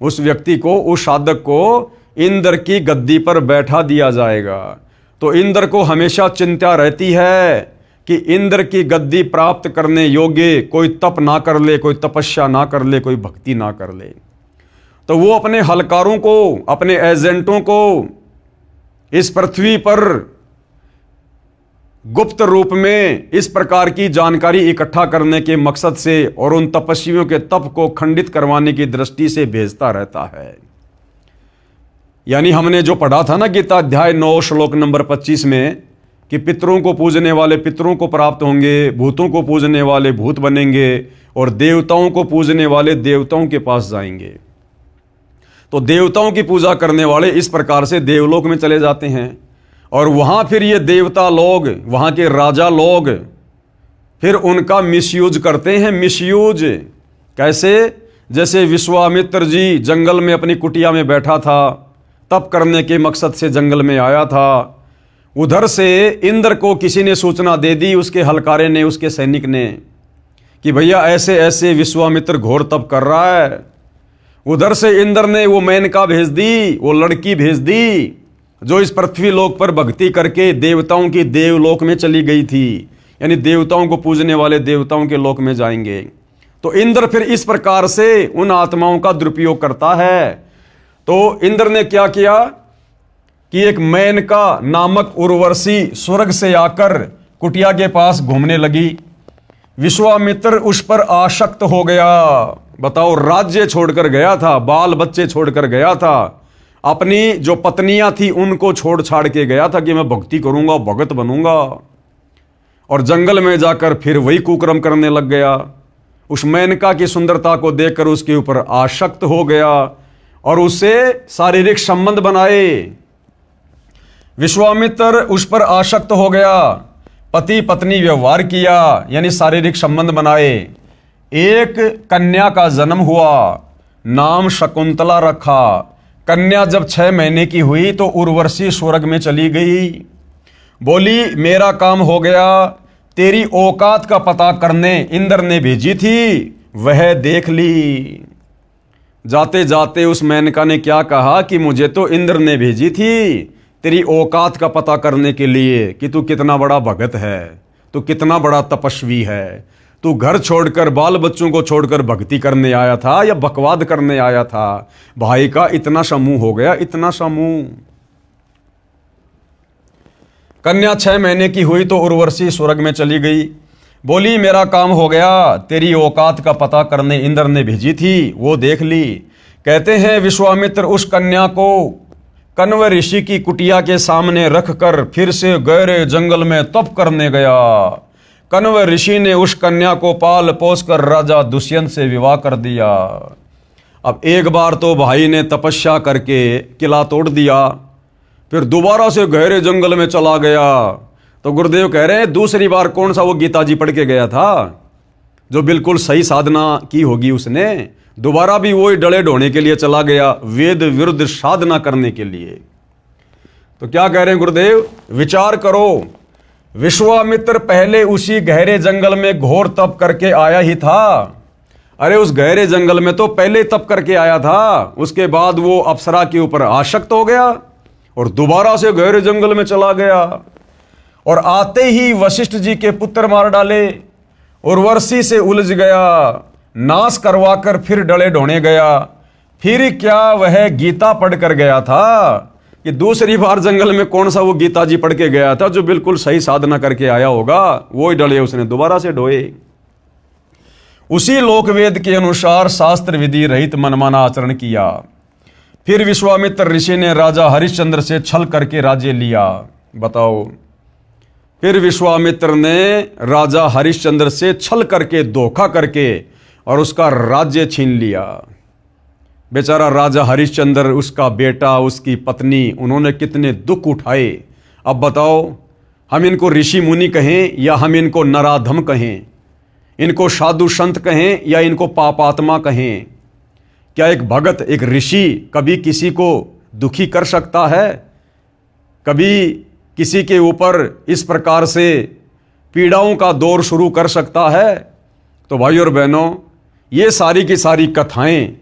उस व्यक्ति को, उस साधक को इंद्र की गद्दी पर बैठा दिया जाएगा। तो इंद्र को हमेशा चिंता रहती है कि इंद्र की गद्दी प्राप्त करने योग्य कोई तप ना कर ले, कोई तपस्या ना कर ले, कोई भक्ति ना कर ले। तो वो अपने हलकारों को, अपने एजेंटों को इस पृथ्वी पर गुप्त रूप में इस प्रकार की जानकारी इकट्ठा करने के मकसद से और उन तपस्वियों के तप को खंडित करवाने की दृष्टि से भेजता रहता है। यानी हमने जो पढ़ा था ना गीता अध्याय 9 श्लोक नंबर 25 में कि पितरों को पूजने वाले पितरों को प्राप्त होंगे, भूतों को पूजने वाले भूत बनेंगे और देवताओं को पूजने वाले देवताओं के पास जाएंगे। तो देवताओं की पूजा करने वाले इस प्रकार से देवलोक में चले जाते हैं और वहां फिर ये देवता लोग, वहां के राजा लोग फिर उनका मिसयूज करते हैं। मिसयूज कैसे? जैसे विश्वामित्र जी जंगल में अपनी कुटिया में बैठा था, तप करने के मकसद से जंगल में आया था। उधर से इंद्र को किसी ने सूचना दे दी, उसके हलकारे ने, उसके सैनिक ने, कि भैया ऐसे ऐसे विश्वामित्र घोर तप कर रहा है। उधर से इंद्र ने वो मेनका भेज दी, वो लड़की भेज दी जो इस पृथ्वी लोक पर भक्ति करके देवताओं की देवलोक में चली गई थी, यानी देवताओं को पूजने वाले देवताओं के लोक में जाएंगे। तो इंद्र फिर इस प्रकार से उन आत्माओं का दुरुपयोग करता है। तो इंद्र ने क्या किया कि एक मेनका नामक उर्वशी स्वर्ग से आकर कुटिया के पास घूमने लगी। विश्वामित्र उस पर आसक्त हो गया। बताओ, राज्य छोड़कर गया था, बाल बच्चे छोड़कर गया था, अपनी जो पत्नियां थी उनको छोड़ छाड़ के गया था कि मैं भक्ति करूंगा, भगत बनूंगा, और जंगल में जाकर फिर वही कुकर्म करने लग गया। उस मेनका की सुंदरता को देखकर उसके ऊपर आसक्त हो गया और उससे शारीरिक संबंध बनाए। विश्वामित्र उस पर आसक्त हो गया, पति पत्नी व्यवहार किया, यानी शारीरिक संबंध बनाए। एक कन्या का जन्म हुआ, नाम शकुंतला रखा। कन्या जब 6 महीने की हुई तो उर्वशी स्वर्ग में चली गई। बोली मेरा काम हो गया, तेरी औकात का पता करने इंद्र ने भेजी थी, वह देख ली। जाते जाते उस मेनका ने क्या कहा कि मुझे तो इंद्र ने भेजी थी तेरी औकात का पता करने के लिए कि तू कितना बड़ा भगत है, तू कितना बड़ा तपस्वी है। तू घर छोड़कर, बाल बच्चों को छोड़कर भक्ति करने आया था या बकवाद करने आया था? भाई का इतना समूह हो गया, इतना समूह। कन्या 6 महीने की हुई तो उर्वशी स्वर्ग में चली गई। बोली मेरा काम हो गया, तेरी औकात का पता करने इंद्र ने भेजी थी, वो देख ली। कहते हैं विश्वामित्र उस कन्या को कण्व ऋषि की कुटिया के सामने रखकर फिर से गहरे जंगल में तप करने गया। कण्व ऋषि ने उस कन्या को पाल पोस कर राजा दुष्यंत से विवाह कर दिया। अब एक बार तो भाई ने तपस्या करके किला तोड़ दिया, फिर दोबारा से गहरे जंगल में चला गया। तो गुरुदेव कह रहे हैं दूसरी बार कौन सा वो गीता जी पढ़ के गया था जो बिल्कुल सही साधना की होगी उसने, दोबारा भी वही डले ढोने के लिए चला गया, वेद विरुद्ध साधना करने के लिए। तो क्या कह रहे हैं गुरुदेव? विचार करो, विश्वामित्र पहले उसी गहरे जंगल में घोर तप करके आया ही था। अरे उस गहरे जंगल में तो पहले तप करके आया था, उसके बाद वो अप्सरा के ऊपर आसक्त हो गया और दोबारा से गहरे जंगल में चला गया और आते ही वशिष्ठ जी के पुत्र मार डाले, उर्वशी से उलझ गया, नाश करवाकर फिर डले ढोने गया। फिर क्या वह गीता पढ़ कर गया था कि दूसरी बार जंगल में कौन सा वो गीता जी पढ़ के गया था जो बिल्कुल सही साधना करके आया होगा? वो ही डले उसने दोबारा से ढोए। उसी लोकवेद के अनुसार शास्त्र विधि रहित मनमाना आचरण किया। फिर विश्वामित्र ऋषि ने राजा हरिश्चंद्र से छल करके राज्य लिया। बताओ, फिर विश्वामित्र ने राजा हरिश्चंद्र से छल करके, धोखा करके और उसका राज्य छीन लिया। बेचारा राजा हरिश्चंद्र, उसका बेटा, उसकी पत्नी, उन्होंने कितने दुख उठाए। अब बताओ, हम इनको ऋषि मुनि कहें या हम इनको नराधम कहें? इनको साधु संत कहें या इनको पापात्मा कहें। क्या एक भगत, एक ऋषि कभी किसी को दुखी कर सकता है? कभी किसी के ऊपर इस प्रकार से पीड़ाओं का दौर शुरू कर सकता है? तो भाइयों और बहनों, ये सारी की सारी कथाएं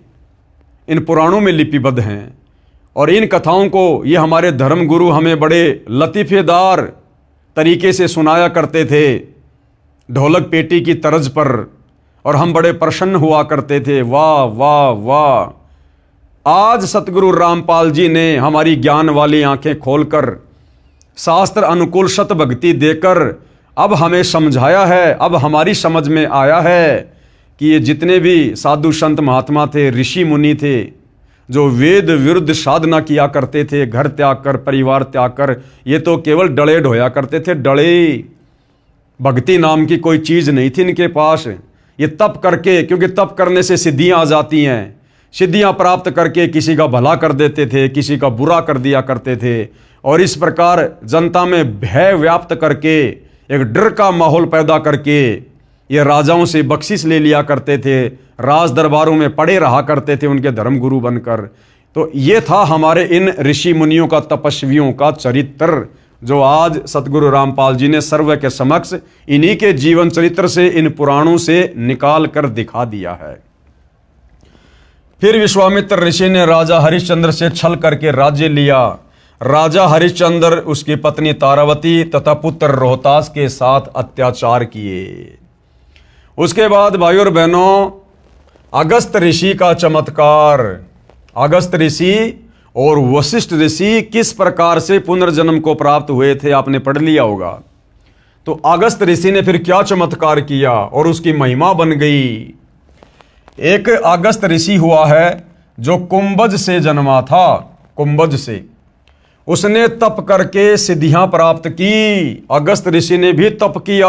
इन पुराणों में लिपिबद्ध हैं और इन कथाओं को ये हमारे धर्म गुरु हमें बड़े लतीफ़ेदार तरीके से सुनाया करते थे, ढोलक पेटी की तर्ज पर, और हम बड़े प्रसन्न हुआ करते थे। वाह वाह वाह। आज सतगुरु रामपाल जी ने हमारी ज्ञान वाली आंखें खोलकर शास्त्र अनुकूल सत भक्ति देकर अब हमें समझाया है, अब हमारी समझ में आया है कि ये जितने भी साधु संत महात्मा थे, ऋषि मुनि थे, जो वेद विरुद्ध साधना किया करते थे, घर त्याग कर, परिवार त्याग कर, ये तो केवल डले ढोया करते थे, डले। भक्ति नाम की कोई चीज़ नहीं थी इनके पास। ये तप करके, क्योंकि तप करने से सिद्धियां आ जाती हैं, सिद्धियां प्राप्त करके किसी का भला कर देते थे, किसी का बुरा कर दिया करते थे, और इस प्रकार जनता में भय व्याप्त करके, एक डर का माहौल पैदा करके ये राजाओं से बख्शिश ले लिया करते थे, राज दरबारों में पड़े रहा करते थे उनके धर्म गुरु बनकर। तो ये था हमारे इन ऋषि मुनियों का, तपस्वियों का चरित्र, जो आज सतगुरु रामपाल जी ने सर्व के समक्ष इन्हीं के जीवन चरित्र से, इन पुराणों से निकाल कर दिखा दिया है। फिर विश्वामित्र ऋषि ने राजा हरिश्चंद्र से छल करके राज्य लिया। राजा हरिश्चंद्र, उसकी पत्नी तारावती तथा पुत्र रोहतास के साथ अत्याचार किए। उसके बाद भाइयों और बहनों, अगस्त ऋषि का चमत्कार। अगस्त ऋषि और वशिष्ठ ऋषि किस प्रकार से पुनर्जन्म को प्राप्त हुए थे, आपने पढ़ लिया होगा। तो अगस्त ऋषि ने फिर क्या चमत्कार किया और उसकी महिमा बन गई। एक अगस्त ऋषि हुआ है जो कुंभज से जन्मा था, कुंभज से। उसने तप करके सिद्धियां प्राप्त की। अगस्त ऋषि ने भी तप किया,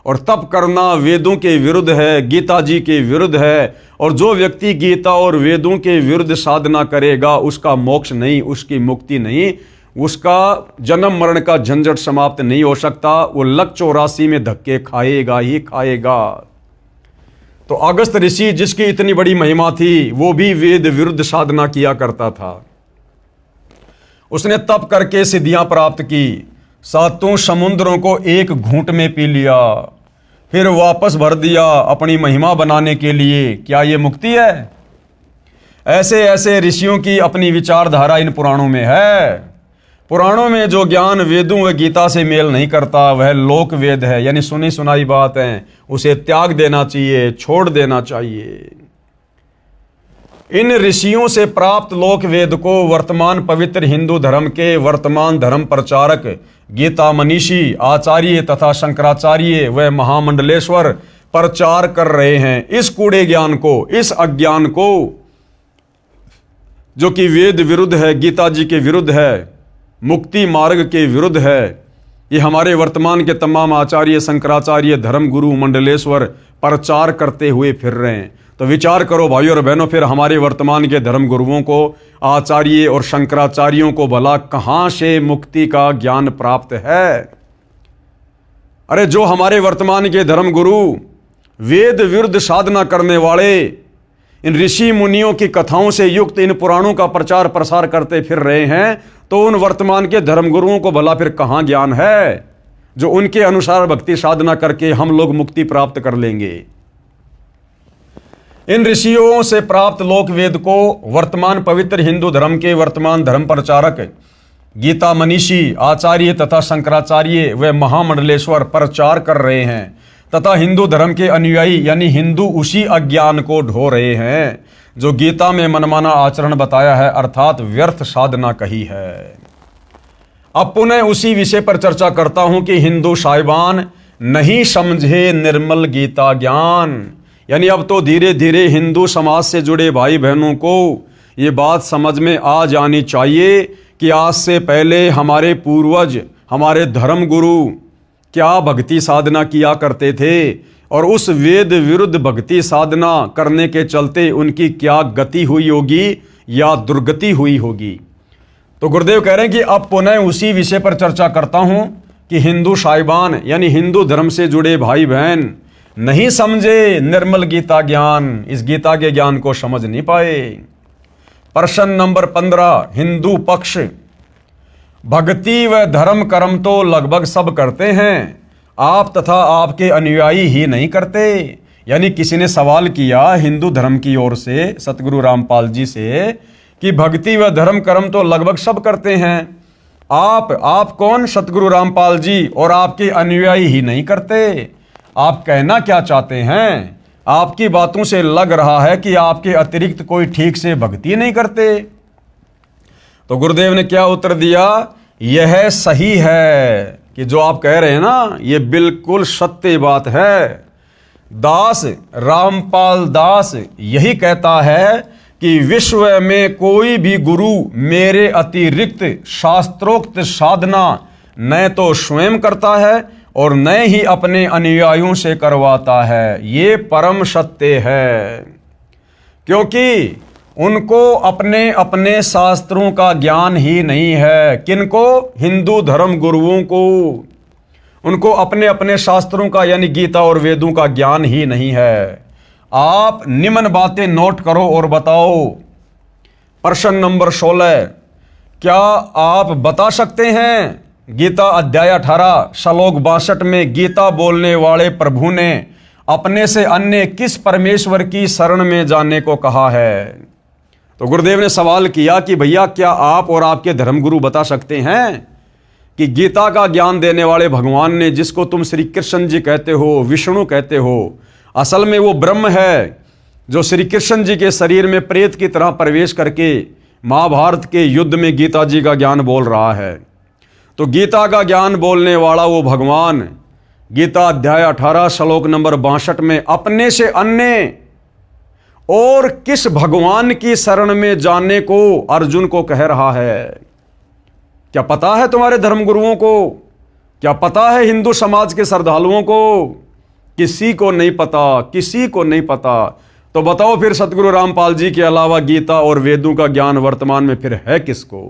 और तप करना वेदों के विरुद्ध है, गीता जी के विरुद्ध है, और जो व्यक्ति गीता और वेदों के विरुद्ध साधना करेगा उसका मोक्ष नहीं, उसकी मुक्ति नहीं, उसका जन्म मरण का झंझट समाप्त नहीं हो सकता। वो लक 84 में धक्के खाएगा ही खाएगा। तो अगस्त ऋषि, जिसकी इतनी बड़ी महिमा थी, वो भी वेद विरुद्ध साधना किया करता था। उसने तप करके सिद्धियां प्राप्त की, सातों समुद्रों को एक घूंट में पी लिया, फिर वापस भर दिया अपनी महिमा बनाने के लिए। क्या ये मुक्ति है? ऐसे ऐसे ऋषियों की अपनी विचारधारा इन पुराणों में है। पुराणों में जो ज्ञान वेदों व गीता से मेल नहीं करता वह लोक वेद है, यानी सुनी सुनाई बात है, उसे त्याग देना चाहिए, छोड़ देना चाहिए। इन ऋषियों से प्राप्त लोक वेद को वर्तमान पवित्र हिंदू धर्म के वर्तमान धर्म प्रचारक, गीता मनीषी, आचार्य तथा शंकराचार्य व महामंडलेश्वर प्रचार कर रहे हैं। इस कूड़े ज्ञान को, इस अज्ञान को, जो कि वेद विरुद्ध है, गीता जी के विरुद्ध है, मुक्ति मार्ग के विरुद्ध है, ये हमारे वर्तमान के तमाम आचार्य, शंकराचार्य, धर्म गुरु, मंडलेश्वर प्रचार करते हुए फिर रहे हैं। तो विचार करो भाइयों और बहनों, फिर हमारे वर्तमान के धर्म गुरुओं को, आचार्य और शंकराचार्यों को भला कहां से मुक्ति का ज्ञान प्राप्त है? अरे जो हमारे वर्तमान के धर्म गुरु वेद विरुद्ध साधना करने वाले, इन ऋषि मुनियों की कथाओं से युक्त इन पुराणों का प्रचार प्रसार करते फिर रहे हैं, तो उन वर्तमान के धर्म गुरुओं को भला फिर कहां ज्ञान है जो उनके अनुसार भक्ति साधना करके हम लोग मुक्ति प्राप्त कर लेंगे। इन ऋषियों से प्राप्त लोक वेद को वर्तमान पवित्र हिंदू धर्म के वर्तमान धर्म प्रचारक, गीता मनीषी, आचार्य तथा शंकराचार्य व महामंडलेश्वर प्रचार कर रहे हैं, तथा हिंदू धर्म के अनुयायी यानी हिंदू उसी अज्ञान को ढो रहे हैं जो गीता में मनमाना आचरण बताया है, अर्थात व्यर्थ साधना कही है। अब पुनः उसी विषय पर चर्चा करता हूं कि हिंदू साहिबान नहीं समझे निर्मल गीता ज्ञान। यानी अब तो धीरे धीरे हिंदू समाज से जुड़े भाई बहनों को ये बात समझ में आ जानी चाहिए कि आज से पहले हमारे पूर्वज, हमारे धर्म गुरु क्या भक्ति साधना किया करते थे, और उस वेद विरुद्ध भक्ति साधना करने के चलते उनकी क्या गति हुई होगी या दुर्गति हुई होगी। तो गुरुदेव कह रहे हैं कि अब पुनः उसी विषय पर चर्चा करता हूं कि हिंदू साहिबान यानी हिंदू धर्म से जुड़े भाई बहन नहीं समझे निर्मल गीता ज्ञान, इस गीता के ज्ञान को समझ नहीं पाए। प्रश्न नंबर 15, हिंदू पक्ष। भक्ति व धर्म कर्म तो लगभग सब करते हैं, आप तथा आपके अनुयायी ही नहीं करते। यानी किसी ने सवाल किया हिंदू धर्म की ओर से सतगुरु रामपाल जी से कि भक्ति व धर्म कर्म तो लगभग सब करते हैं, आप कौन? सतगुरु रामपाल जी, और आपके अनुयायी ही नहीं करते। आप कहना क्या चाहते हैं? आपकी बातों से लग रहा है कि आपके अतिरिक्त कोई ठीक से भक्ति नहीं करते। तो गुरुदेव ने क्या उत्तर दिया? यह सही है कि जो आप कह रहे हैं ना, ये बिल्कुल सत्य बात है। दास रामपाल दास यही कहता है कि विश्व में कोई भी गुरु मेरे अतिरिक्त शास्त्रोक्त साधना न तो स्वयं करता है और न ही अपने अनुयायियों से करवाता है। ये परम सत्य है, क्योंकि उनको अपने अपने शास्त्रों का ज्ञान ही नहीं है। किनको? हिंदू धर्म गुरुओं को। उनको अपने अपने शास्त्रों का यानी गीता और वेदों का ज्ञान ही नहीं है। आप निम्न बातें नोट करो और बताओ। प्रश्न नंबर 16, क्या आप बता सकते हैं गीता अध्याय 18 श्लोक 62 में गीता बोलने वाले प्रभु ने अपने से अन्य किस परमेश्वर की शरण में जाने को कहा है? तो गुरुदेव ने सवाल किया कि भैया क्या आप और आपके धर्मगुरु बता सकते हैं कि गीता का ज्ञान देने वाले भगवान ने, जिसको तुम श्री कृष्ण जी कहते हो, विष्णु कहते हो, असल में वो ब्रह्म है जो श्री कृष्ण जी के शरीर में प्रेत की तरह प्रवेश करके महाभारत के युद्ध में गीता जी का ज्ञान बोल रहा है। तो गीता का ज्ञान बोलने वाला वो भगवान गीता अध्याय 18 श्लोक नंबर 62 में अपने से अन्य और किस भगवान की शरण में जाने को अर्जुन को कह रहा है? क्या पता है तुम्हारे धर्मगुरुओं को? क्या पता है हिंदू समाज के श्रद्धालुओं को? किसी को नहीं पता, किसी को नहीं पता। तो बताओ फिर सतगुरु रामपाल जी के अलावा गीता और वेदों का ज्ञान वर्तमान में फिर है किसको?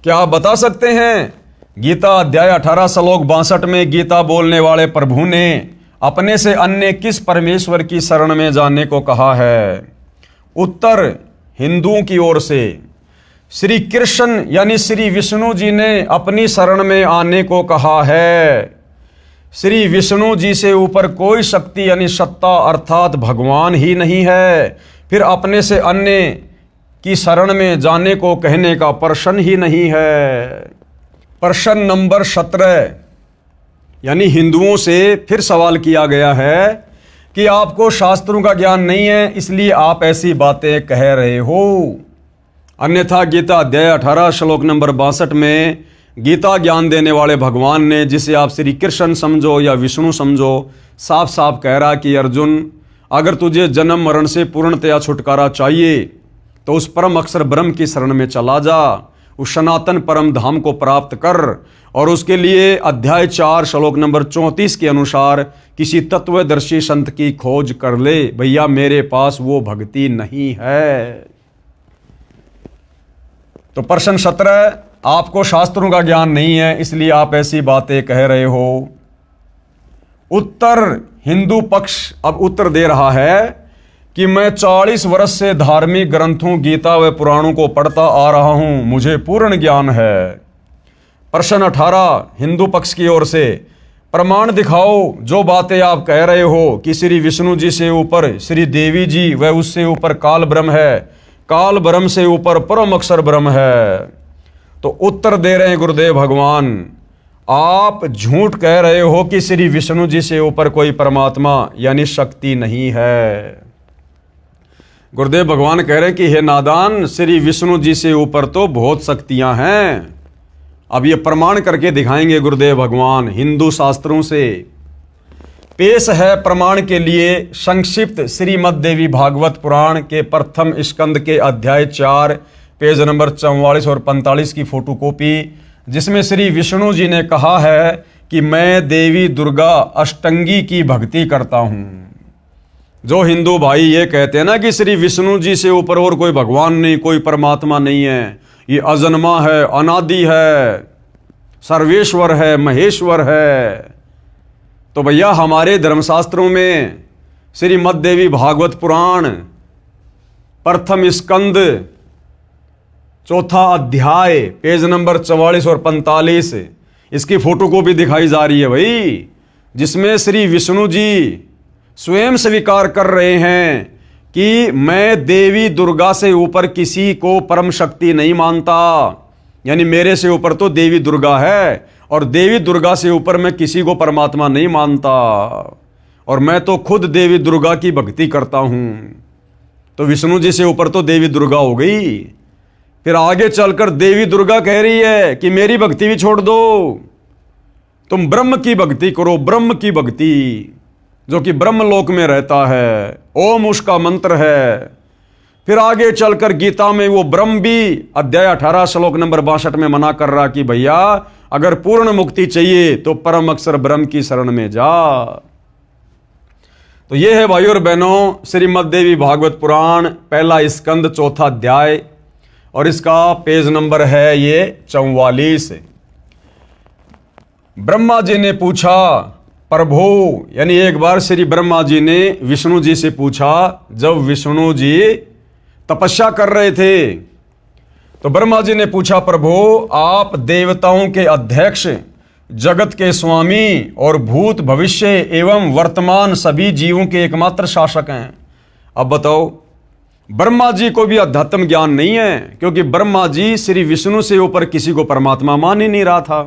क्या आप बता सकते हैं गीता अध्याय 18 श्लोक 62 में गीता बोलने वाले प्रभु ने अपने से अन्य किस परमेश्वर की शरण में जाने को कहा है? उत्तर हिंदुओं की ओर से श्री कृष्ण यानी श्री विष्णु जी ने अपनी शरण में आने को कहा है। श्री विष्णु जी से ऊपर कोई शक्ति यानी सत्ता अर्थात भगवान ही नहीं है, फिर अपने से अन्य की शरण में जाने को कहने का प्रश्न ही नहीं है। प्रश्न नंबर 17 यानी हिंदुओं से फिर सवाल किया गया है कि आपको शास्त्रों का ज्ञान नहीं है, इसलिए आप ऐसी बातें कह रहे हो। अन्यथा गीता अध्याय 18 श्लोक नंबर 62 में गीता ज्ञान देने वाले भगवान ने, जिसे आप श्री कृष्ण समझो या विष्णु समझो, साफ साफ कह रहा कि अर्जुन, अगर तुझे जन्म मरण से पूर्णतया छुटकारा चाहिए तो उस परम अक्षर ब्रह्म की शरण में चला जा, उस सनातन परम धाम को प्राप्त कर, और उसके लिए अध्याय 4 श्लोक नंबर 34 के अनुसार किसी तत्वदर्शी संत की खोज कर ले। भैया मेरे पास वो भक्ति नहीं है। तो प्रश्न 17, आपको शास्त्रों का ज्ञान नहीं है इसलिए आप ऐसी बातें कह रहे हो। उत्तर हिंदू पक्ष अब उत्तर दे रहा है कि मैं 40 वर्ष से धार्मिक ग्रंथों गीता व पुराणों को पढ़ता आ रहा हूं, मुझे पूर्ण ज्ञान है। प्रश्न 18 हिंदू पक्ष की ओर से, प्रमाण दिखाओ जो बातें आप कह रहे हो कि श्री विष्णु जी से ऊपर श्री देवी जी व उससे ऊपर काल ब्रह्म है, काल ब्रह्म से ऊपर परम अक्षर ब्रह्म है। तो उत्तर दे रहे हैं गुरुदेव भगवान, आप झूठ कह रहे हो कि श्री विष्णु जी से ऊपर कोई परमात्मा यानी शक्ति नहीं है। गुरुदेव भगवान कह रहे हैं कि हे नादान, श्री विष्णु जी से ऊपर तो बहुत शक्तियां हैं। अब ये प्रमाण करके दिखाएंगे गुरुदेव भगवान हिंदू शास्त्रों से। पेश है प्रमाण के लिए संक्षिप्त श्रीमद् देवी भागवत पुराण के प्रथम स्कंद के अध्याय 4 पेज नंबर 44 और 45 की फोटोकॉपी, जिसमें श्री विष्णु जी ने कहा है कि मैं देवी दुर्गा अष्टंगी की भक्ति करता हूं। जो हिंदू भाई ये कहते हैं ना कि श्री विष्णु जी से ऊपर और कोई भगवान नहीं, कोई परमात्मा नहीं है, ये अजन्मा है, अनादि है, सर्वेश्वर है, महेश्वर है, तो भैया हमारे धर्मशास्त्रों में श्रीमद् देवी भागवत पुराण प्रथम स्कंद चौथा अध्याय पेज नंबर 44 और 45 इसकी फोटोकॉपी दिखाई जा रही है भाई, जिसमें श्री विष्णु जी स्वयं स्वीकार कर रहे हैं कि मैं देवी दुर्गा से ऊपर किसी को परम शक्ति नहीं मानता। यानी मेरे से ऊपर तो देवी दुर्गा है और देवी दुर्गा से ऊपर मैं किसी को परमात्मा नहीं मानता, और मैं तो खुद देवी दुर्गा की भक्ति करता हूं। तो विष्णु जी से ऊपर तो देवी दुर्गा हो गई। फिर आगे चलकर देवी दुर्गा कह रही है कि मेरी भक्ति भी छोड़ दो, तुम ब्रह्म की भक्ति करो, ब्रह्म की भक्ति जो कि ब्रह्मलोक में रहता है, ओम उसका मंत्र है। फिर आगे चलकर गीता में वो ब्रह्म भी अध्याय 18 श्लोक नंबर 62 में मना कर रहा कि भैया अगर पूर्ण मुक्ति चाहिए तो परम अक्षर ब्रह्म की शरण में जा। तो ये है भाई और बहनों श्रीमद् देवी भागवत पुराण पहला स्कंद चौथा अध्याय, और इसका पेज नंबर है ये 44। ब्रह्मा जी ने पूछा, प्रभु यानी एक बार श्री ब्रह्मा जी ने विष्णु जी से पूछा, जब विष्णु जी तपस्या कर रहे थे तो ब्रह्मा जी ने पूछा, प्रभु आप देवताओं के अध्यक्ष, जगत के स्वामी और भूत भविष्य एवं वर्तमान सभी जीवों के एकमात्र शासक हैं। अब बताओ, ब्रह्मा जी को भी अध्यात्म ज्ञान नहीं है, क्योंकि ब्रह्मा जी श्री विष्णु से ऊपर किसी को परमात्मा मान ही नहीं रहा था।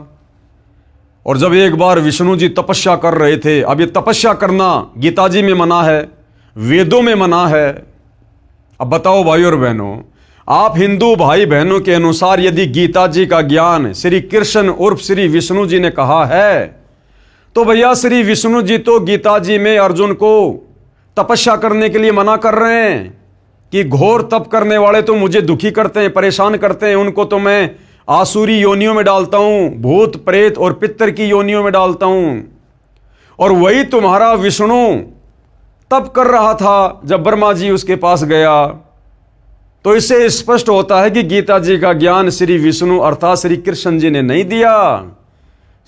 और जब एक बार विष्णु जी तपस्या कर रहे थे, अब ये तपस्या करना गीता जी में मना है, वेदों में मना है। अब बताओ भाई और बहनों, आप हिंदू भाई बहनों के अनुसार यदि गीता जी का ज्ञान श्री कृष्ण उर्फ श्री विष्णु जी ने कहा है, तो भैया श्री विष्णु जी तो गीता जी में अर्जुन को तपस्या करने के लिए मना कर रहे हैं कि घोर तप करने वाले तो मुझे दुखी करते हैं, परेशान करते हैं, उनको तो मैं आसुरी योनियों में डालता हूं, भूत प्रेत और पितर की योनियों में डालता हूं। और वही तुम्हारा विष्णु तप कर रहा था जब ब्रह्मा जी उसके पास गया। तो इससे स्पष्ट होता है कि गीता जी का ज्ञान श्री विष्णु अर्थात श्री कृष्ण जी ने नहीं दिया।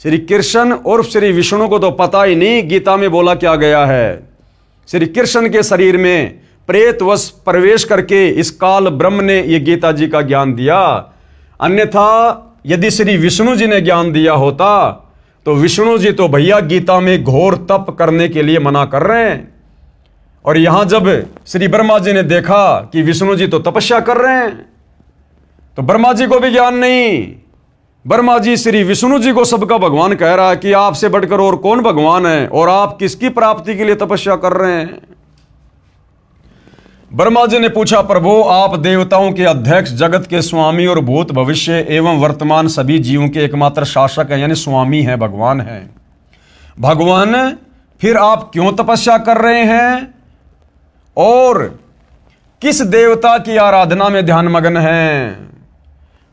श्री कृष्ण और श्री विष्णु को तो पता ही नहीं गीता में बोला क्या गया है। श्री कृष्ण के शरीर में प्रेतवश प्रवेश करके इस काल ब्रह्म ने यह गीता जी का ज्ञान दिया। अन्यथा यदि श्री विष्णु जी ने ज्ञान दिया होता तो विष्णु जी तो भैया गीता में घोर तप करने के लिए मना कर रहे हैं। और यहां जब श्री ब्रह्मा जी ने देखा कि विष्णु जी तो तपस्या कर रहे हैं, तो ब्रह्मा जी को भी ज्ञान नहीं। ब्रह्मा जी श्री विष्णु जी को सबका भगवान कह रहा है कि आपसे बढ़कर और कौन भगवान है और आप किसकी प्राप्ति के लिए तपस्या कर रहे हैं। ब्रह्मा जी ने पूछा, प्रभु आप देवताओं के अध्यक्ष, जगत के स्वामी और भूत भविष्य एवं वर्तमान सभी जीवों के एकमात्र शासक हैं, यानी स्वामी हैं, भगवान हैं। भगवान फिर आप क्यों तपस्या कर रहे हैं और किस देवता की आराधना में ध्यान मग्न हैं?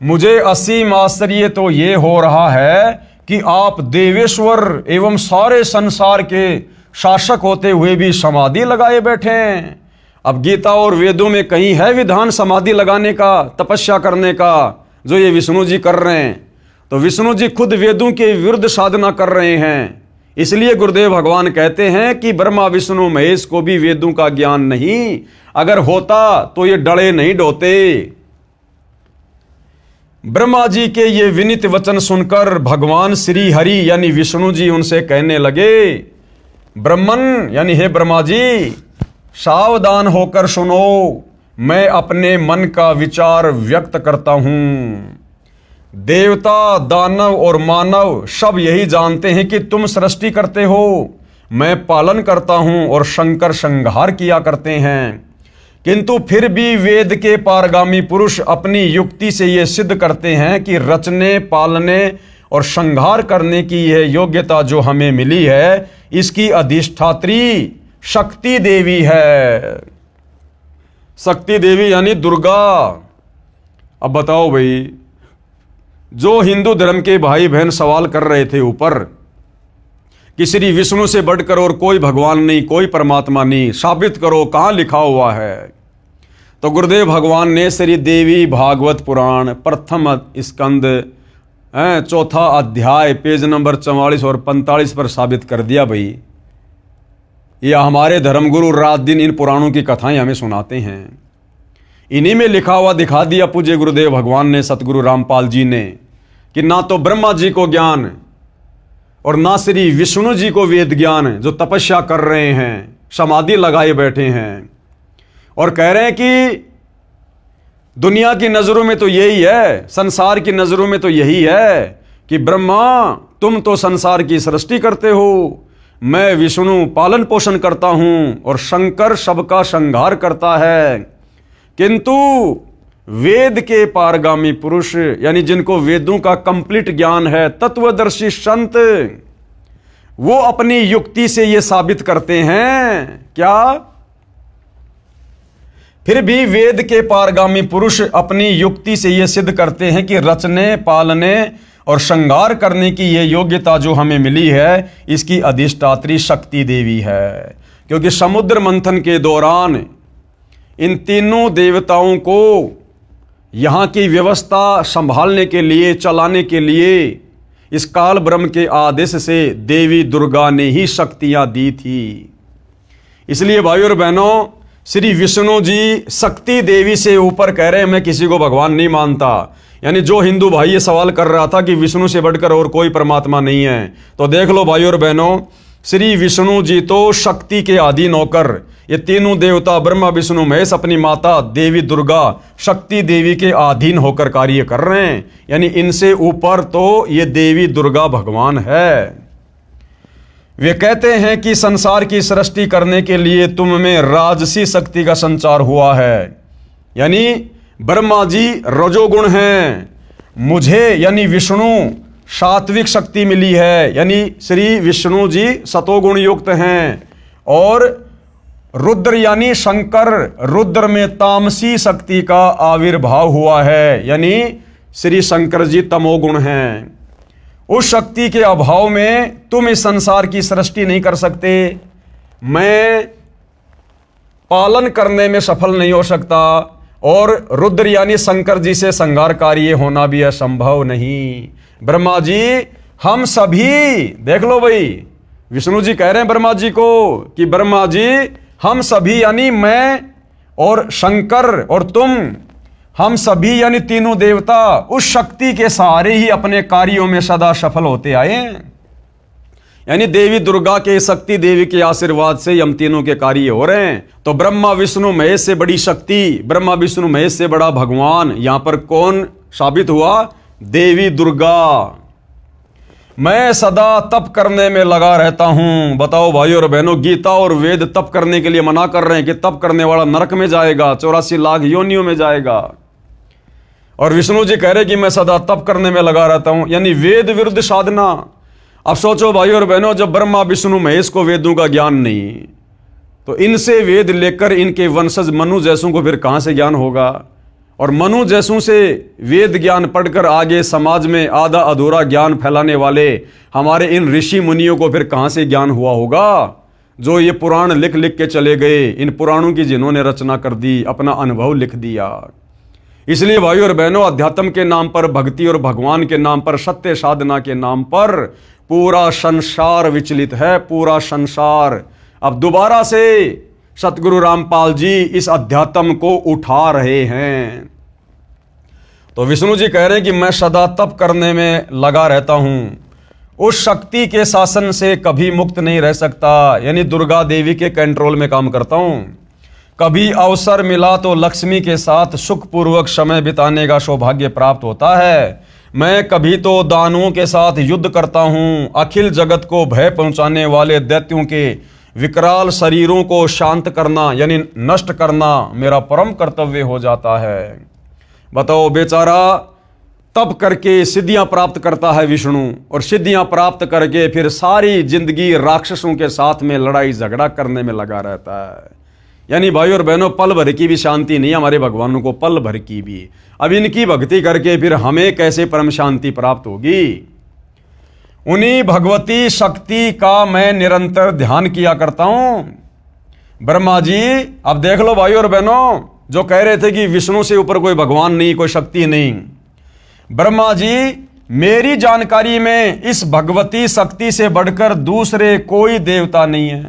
मुझे असीम आश्चर्य तो ये हो रहा है कि आप देवेश्वर एवं सारे संसार के शासक होते हुए भी समाधि लगाए बैठे हैं। अब गीता और वेदों में कहीं है विधान समाधि लगाने का, तपस्या करने का, जो ये विष्णु जी कर रहे हैं? तो विष्णु जी खुद वेदों के विरुद्ध साधना कर रहे हैं। इसलिए गुरुदेव भगवान कहते हैं कि ब्रह्मा विष्णु महेश को भी वेदों का ज्ञान नहीं, अगर होता तो ये डले नहीं डोते। ब्रह्मा जी के ये विनीत वचन सुनकर भगवान श्री हरि यानी विष्णु जी उनसे कहने लगे, ब्रह्मन यानी हे ब्रह्मा जी, सावधान होकर सुनो, मैं अपने मन का विचार व्यक्त करता हूं। देवता, दानव और मानव सब यही जानते हैं कि तुम सृष्टि करते हो, मैं पालन करता हूं और शंकर संहार किया करते हैं। किंतु फिर भी वेद के पारगामी पुरुष अपनी युक्ति से ये सिद्ध करते हैं कि रचने, पालने और संहार करने की यह योग्यता जो हमें मिली है, इसकी अधिष्ठात्री शक्ति देवी है। शक्ति देवी यानी दुर्गा। अब बताओ भाई, जो हिंदू धर्म के भाई बहन सवाल कर रहे थे ऊपर कि श्री विष्णु से बढ़कर और कोई भगवान नहीं, कोई परमात्मा नहीं, साबित करो, कहां लिखा हुआ है? तो गुरुदेव भगवान ने श्री देवी भागवत पुराण प्रथम स्कंद चौथा अध्याय पेज नंबर 44 और 45 पर साबित कर दिया भाई। ये हमारे धर्मगुरु रात दिन इन पुराणों की कथाएं हमें सुनाते हैं। इन्हीं में लिखा हुआ दिखा दिया पूज्य गुरुदेव भगवान ने, सतगुरु रामपाल जी ने, कि ना तो ब्रह्मा जी को ज्ञान और ना श्री विष्णु जी को वेद ज्ञान, जो तपस्या कर रहे हैं, समाधि लगाए बैठे हैं और कह रहे हैं कि दुनिया की नजरों में तो यही है, संसार की नजरों में तो यही है कि ब्रह्मा तुम तो संसार की सृष्टि करते हो, मैं विष्णु पालन पोषण करता हूं और शंकर सबका संहार करता है। किंतु वेद के पारगामी पुरुष, यानी जिनको वेदों का कंप्लीट ज्ञान है, तत्वदर्शी संत, वो अपनी युक्ति से ये साबित करते हैं क्या? फिर भी वेद के पारगामी पुरुष अपनी युक्ति से ये सिद्ध करते हैं कि रचने, पालने और श्रृंगार करने की ये योग्यता जो हमें मिली है, इसकी अधिष्ठात्री शक्ति देवी है। क्योंकि समुद्र मंथन के दौरान इन तीनों देवताओं को यहाँ की व्यवस्था संभालने के लिए, चलाने के लिए इस काल ब्रह्म के आदेश से देवी दुर्गा ने ही शक्तियाँ दी थी। इसलिए भाइयों और बहनों, श्री विष्णु जी शक्ति देवी से ऊपर कह रहे हैं मैं किसी को भगवान नहीं मानता। यानी जो हिंदू भाई ये सवाल कर रहा था कि विष्णु से बढ़कर और कोई परमात्मा नहीं है, तो देख लो भाइयों और बहनों, श्री विष्णु जी तो शक्ति के अधीन होकर ये तीनों देवता ब्रह्मा विष्णु महेश अपनी माता देवी दुर्गा शक्ति देवी के अधीन होकर कार्य कर रहे हैं। यानी इनसे ऊपर तो ये देवी दुर्गा भगवान है। वे कहते हैं कि संसार की सृष्टि करने के लिए तुम में राजसी शक्ति का संचार हुआ है। यानी ब्रह्मा जी रजोगुण हैं, मुझे यानी विष्णु सात्विक शक्ति मिली है, यानी श्री विष्णु जी सतोगुण युक्त हैं, और रुद्र यानी शंकर, रुद्र में तामसी शक्ति का आविर्भाव हुआ है, यानी श्री शंकर जी तमोगुण हैं। उस शक्ति के अभाव में तुम इस संसार की सृष्टि नहीं कर सकते, मैं पालन करने में सफल नहीं हो सकता, और रुद्र यानी शंकर जी से संहार कार्य होना भी असंभव नहीं। ब्रह्मा जी हम सभी, देख लो भाई, विष्णु जी कह रहे हैं ब्रह्मा जी को कि ब्रह्मा जी हम सभी यानी मैं और शंकर और तुम, हम सभी यानी तीनों देवता उस शक्ति के सहारे ही अपने कार्यों में सदा सफल होते आए हैं। यानी देवी दुर्गा के, शक्ति देवी के आशीर्वाद से हम तीनों के कार्य हो रहे हैं। तो ब्रह्मा विष्णु महेश से बड़ी शक्ति, ब्रह्मा विष्णु महेश से बड़ा भगवान यहां पर कौन साबित हुआ? देवी दुर्गा। मैं सदा तप करने में लगा रहता हूं। बताओ भाइयों और बहनों, गीता और वेद तप करने के लिए मना कर रहे हैं कि तप करने वाला नरक में जाएगा, 84 लाख योनियों में जाएगा। और विष्णु जी कह रहे कि मैं सदा तप करने में लगा रहता हूं, यानी वेद विरुद्ध साधना। अब सोचो भाइयों और बहनों, जब ब्रह्मा विष्णु महेश को वेदों का ज्ञान नहीं, तो इनसे वेद लेकर इनके वंशज मनु जैसों को फिर कहां से ज्ञान होगा? और मनु जैसों से वेद ज्ञान पढ़कर आगे समाज में आधा अधूरा ज्ञान फैलाने वाले हमारे इन ऋषि मुनियों को फिर कहां से ज्ञान हुआ होगा? जो ये पुराण लिख लिख के चले गए, इन पुराणों की जिन्होंने रचना कर दी, अपना अनुभव लिख दिया। इसलिए भाइयों और बहनों, अध्यात्म के नाम पर, भक्ति और भगवान के नाम पर, सत्य साधना के नाम पर पूरा संसार विचलित है, पूरा संसार। अब दोबारा से सतगुरु रामपाल जी इस अध्यात्म को उठा रहे हैं। तो विष्णु जी कह रहे हैं कि मैं सदा तप करने में लगा रहता हूं, उस शक्ति के शासन से कभी मुक्त नहीं रह सकता, यानी दुर्गा देवी के कंट्रोल में काम करता हूं। कभी अवसर मिला तो लक्ष्मी के साथ सुखपूर्वक समय बिताने का सौभाग्य प्राप्त होता है। मैं कभी तो दानवों के साथ युद्ध करता हूं। अखिल जगत को भय पहुंचाने वाले दैत्यों के विकराल शरीरों को शांत करना यानी नष्ट करना मेरा परम कर्तव्य हो जाता है। बताओ, बेचारा तप करके सिद्धियां प्राप्त करता है विष्णु, और सिद्धियां प्राप्त करके फिर सारी जिंदगी राक्षसों के साथ में लड़ाई झगड़ा करने में लगा रहता है। यानी भाइयों और बहनों, पल भर की भी शांति नहीं हमारे भगवानों को, पल भर की भी। अब इनकी भक्ति करके फिर हमें कैसे परम शांति प्राप्त होगी? उन्हीं भगवती शक्ति का मैं निरंतर ध्यान किया करता हूं। ब्रह्मा जी, अब देख लो भाइयों और बहनों, जो कह रहे थे कि विष्णु से ऊपर कोई भगवान नहीं, कोई शक्ति नहीं, ब्रह्मा जी मेरी जानकारी में इस भगवती शक्ति से बढ़कर दूसरे कोई देवता नहीं है।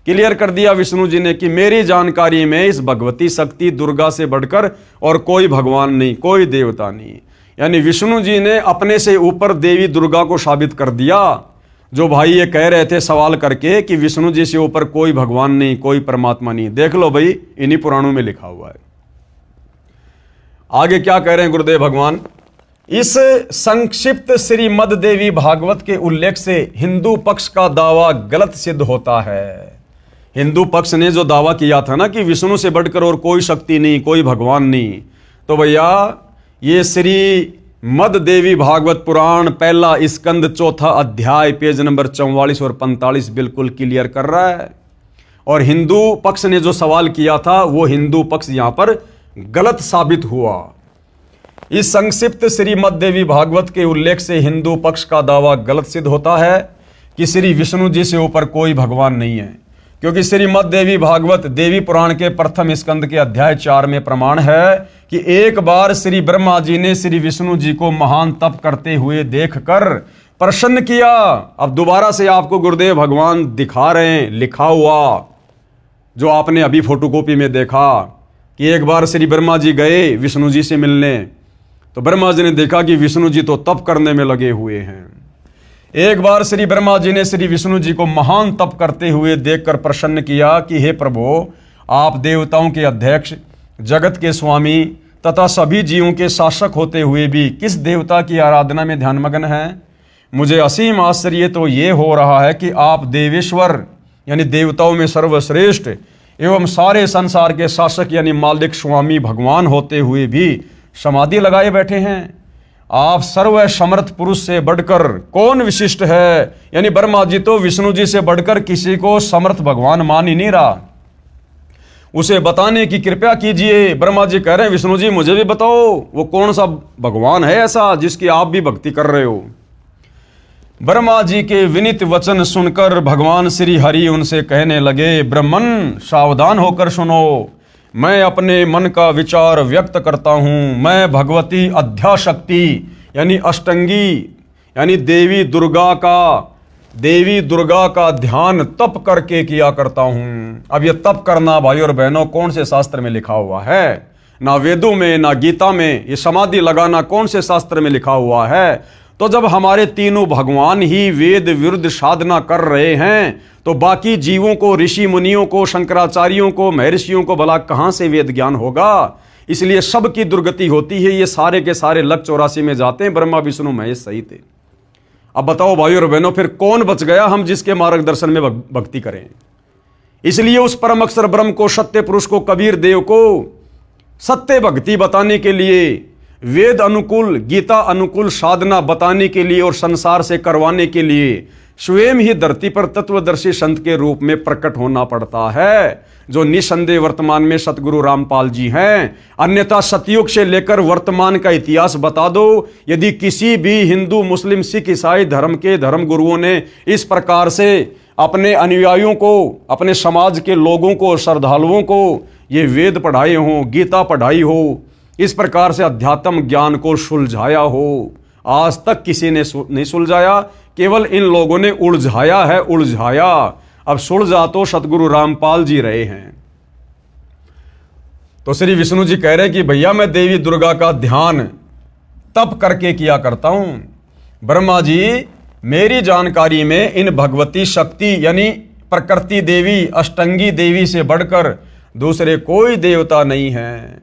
क्लियर कर दिया विष्णु जी ने कि मेरी जानकारी में इस भगवती शक्ति दुर्गा से बढ़कर और कोई भगवान नहीं, कोई देवता नहीं। यानी विष्णु जी ने अपने से ऊपर देवी दुर्गा को साबित कर दिया। जो भाई ये कह रहे थे सवाल करके कि विष्णु जी से ऊपर कोई भगवान नहीं, कोई परमात्मा नहीं, देख लो भाई इन्हीं पुराणों में लिखा हुआ है। आगे क्या कह रहे हैं गुरुदेव भगवान, इस संक्षिप्त श्रीमद देवी भागवत के उल्लेख से हिंदू पक्ष का दावा गलत सिद्ध होता है। हिंदू पक्ष ने जो दावा किया था ना कि विष्णु से बढ़कर और कोई शक्ति नहीं, कोई भगवान नहीं, तो भैया ये श्रीमद देवी भागवत पुराण पहला स्कंद चौथा अध्याय पेज नंबर 44 और 45 बिल्कुल क्लियर कर रहा है। और हिंदू पक्ष ने जो सवाल किया था वो हिंदू पक्ष यहां पर गलत साबित हुआ। इस संक्षिप्त श्रीमद देवी भागवत के उल्लेख से हिंदू पक्ष का दावा गलत सिद्ध होता है कि श्री विष्णु जी से ऊपर कोई भगवान नहीं है, क्योंकि श्रीमद देवी भागवत देवी पुराण के प्रथम स्कंद के अध्याय 4 में प्रमाण है कि एक बार श्री ब्रह्मा जी ने श्री विष्णु जी को महान तप करते हुए देखकर प्रसन्न किया। अब दोबारा से आपको गुरुदेव भगवान दिखा रहे हैं लिखा हुआ, जो आपने अभी फोटोकॉपी में देखा कि एक बार श्री ब्रह्मा जी गए विष्णु जी से मिलने, तो ब्रह्मा जी ने देखा कि विष्णु जी तो तप करने में लगे हुए हैं। एक बार श्री ब्रह्मा जी ने श्री विष्णु जी को महान तप करते हुए देखकर प्रसन्न किया कि हे प्रभु, आप देवताओं के अध्यक्ष, जगत के स्वामी तथा सभी जीवों के शासक होते हुए भी किस देवता की आराधना में ध्यानमग्न हैं। मुझे असीम आश्चर्य तो ये हो रहा है कि आप देवेश्वर यानी देवताओं में सर्वश्रेष्ठ एवं सारे संसार के शासक यानी मालिक स्वामी भगवान होते हुए भी समाधि लगाए बैठे हैं। आप सर्व समर्थ पुरुष से बढ़कर कौन विशिष्ट है। यानी ब्रह्मा जी तो विष्णु जी से बढ़कर किसी को समर्थ भगवान मान ही नहीं रहा, उसे बताने की कृपया कीजिए। ब्रह्मा जी कह रहे हैं विष्णु जी मुझे भी बताओ वो कौन सा भगवान है ऐसा जिसकी आप भी भक्ति कर रहे हो। ब्रह्मा जी के विनीत वचन सुनकर भगवान श्री हरि उनसे कहने लगे, ब्रह्मन सावधान होकर सुनो, मैं अपने मन का विचार व्यक्त करता हूँ। मैं भगवती अध्याशक्ति यानी अष्टंगी यानी देवी दुर्गा का ध्यान तप करके किया करता हूँ। अब ये तप करना भाई और बहनों कौन से शास्त्र में लिखा हुआ है? ना वेदों में ना गीता में। ये समाधि लगाना कौन से शास्त्र में लिखा हुआ है? तो जब हमारे तीनों भगवान ही वेद विरुद्ध साधना कर रहे हैं तो बाकी जीवों को, ऋषि मुनियों को, शंकराचार्यों को, महर्षियों को भला कहाँ से वेद ज्ञान होगा? इसलिए सबकी दुर्गति होती है। ये सारे के सारे लक 84 में जाते हैं, ब्रह्मा विष्णु महेश सही थे। अब बताओ भाई और बहनों फिर कौन बच गया हम जिसके मार्गदर्शन में भक्ति करें? इसलिए उस परम अक्षर ब्रह्म को, सत्य पुरुष को, कबीर देव को सत्य भक्ति बताने के लिए, वेद अनुकूल, गीता अनुकूल साधना बताने के लिए और संसार से करवाने के लिए स्वयं ही धरती पर तत्वदर्शी संत के रूप में प्रकट होना पड़ता है, जो निसंदेह वर्तमान में सतगुरु रामपाल जी हैं। अन्यथा सतयुग से लेकर वर्तमान का इतिहास बता दो, यदि किसी भी हिंदू, मुस्लिम, सिख, ईसाई धर्म के धर्म गुरुओं ने इस प्रकार से अपने अनुयायियों को, अपने समाज के लोगों को, श्रद्धालुओं को ये वेद पढ़ाए हों, गीता पढ़ाई हो, इस प्रकार से अध्यात्म ज्ञान को सुलझाया हो, आज तक किसी ने नहीं सुलझाया। केवल इन लोगों ने उलझाया है, उलझाया। अब सुलझा तो सतगुरु रामपाल जी रहे हैं। तो श्री विष्णु जी कह रहे हैं कि भैया मैं देवी दुर्गा का ध्यान तप करके किया करता हूं। ब्रह्मा जी, मेरी जानकारी में इन भगवती शक्ति यानी प्रकृति देवी, अष्टंगी देवी से बढ़कर दूसरे कोई देवता नहीं है।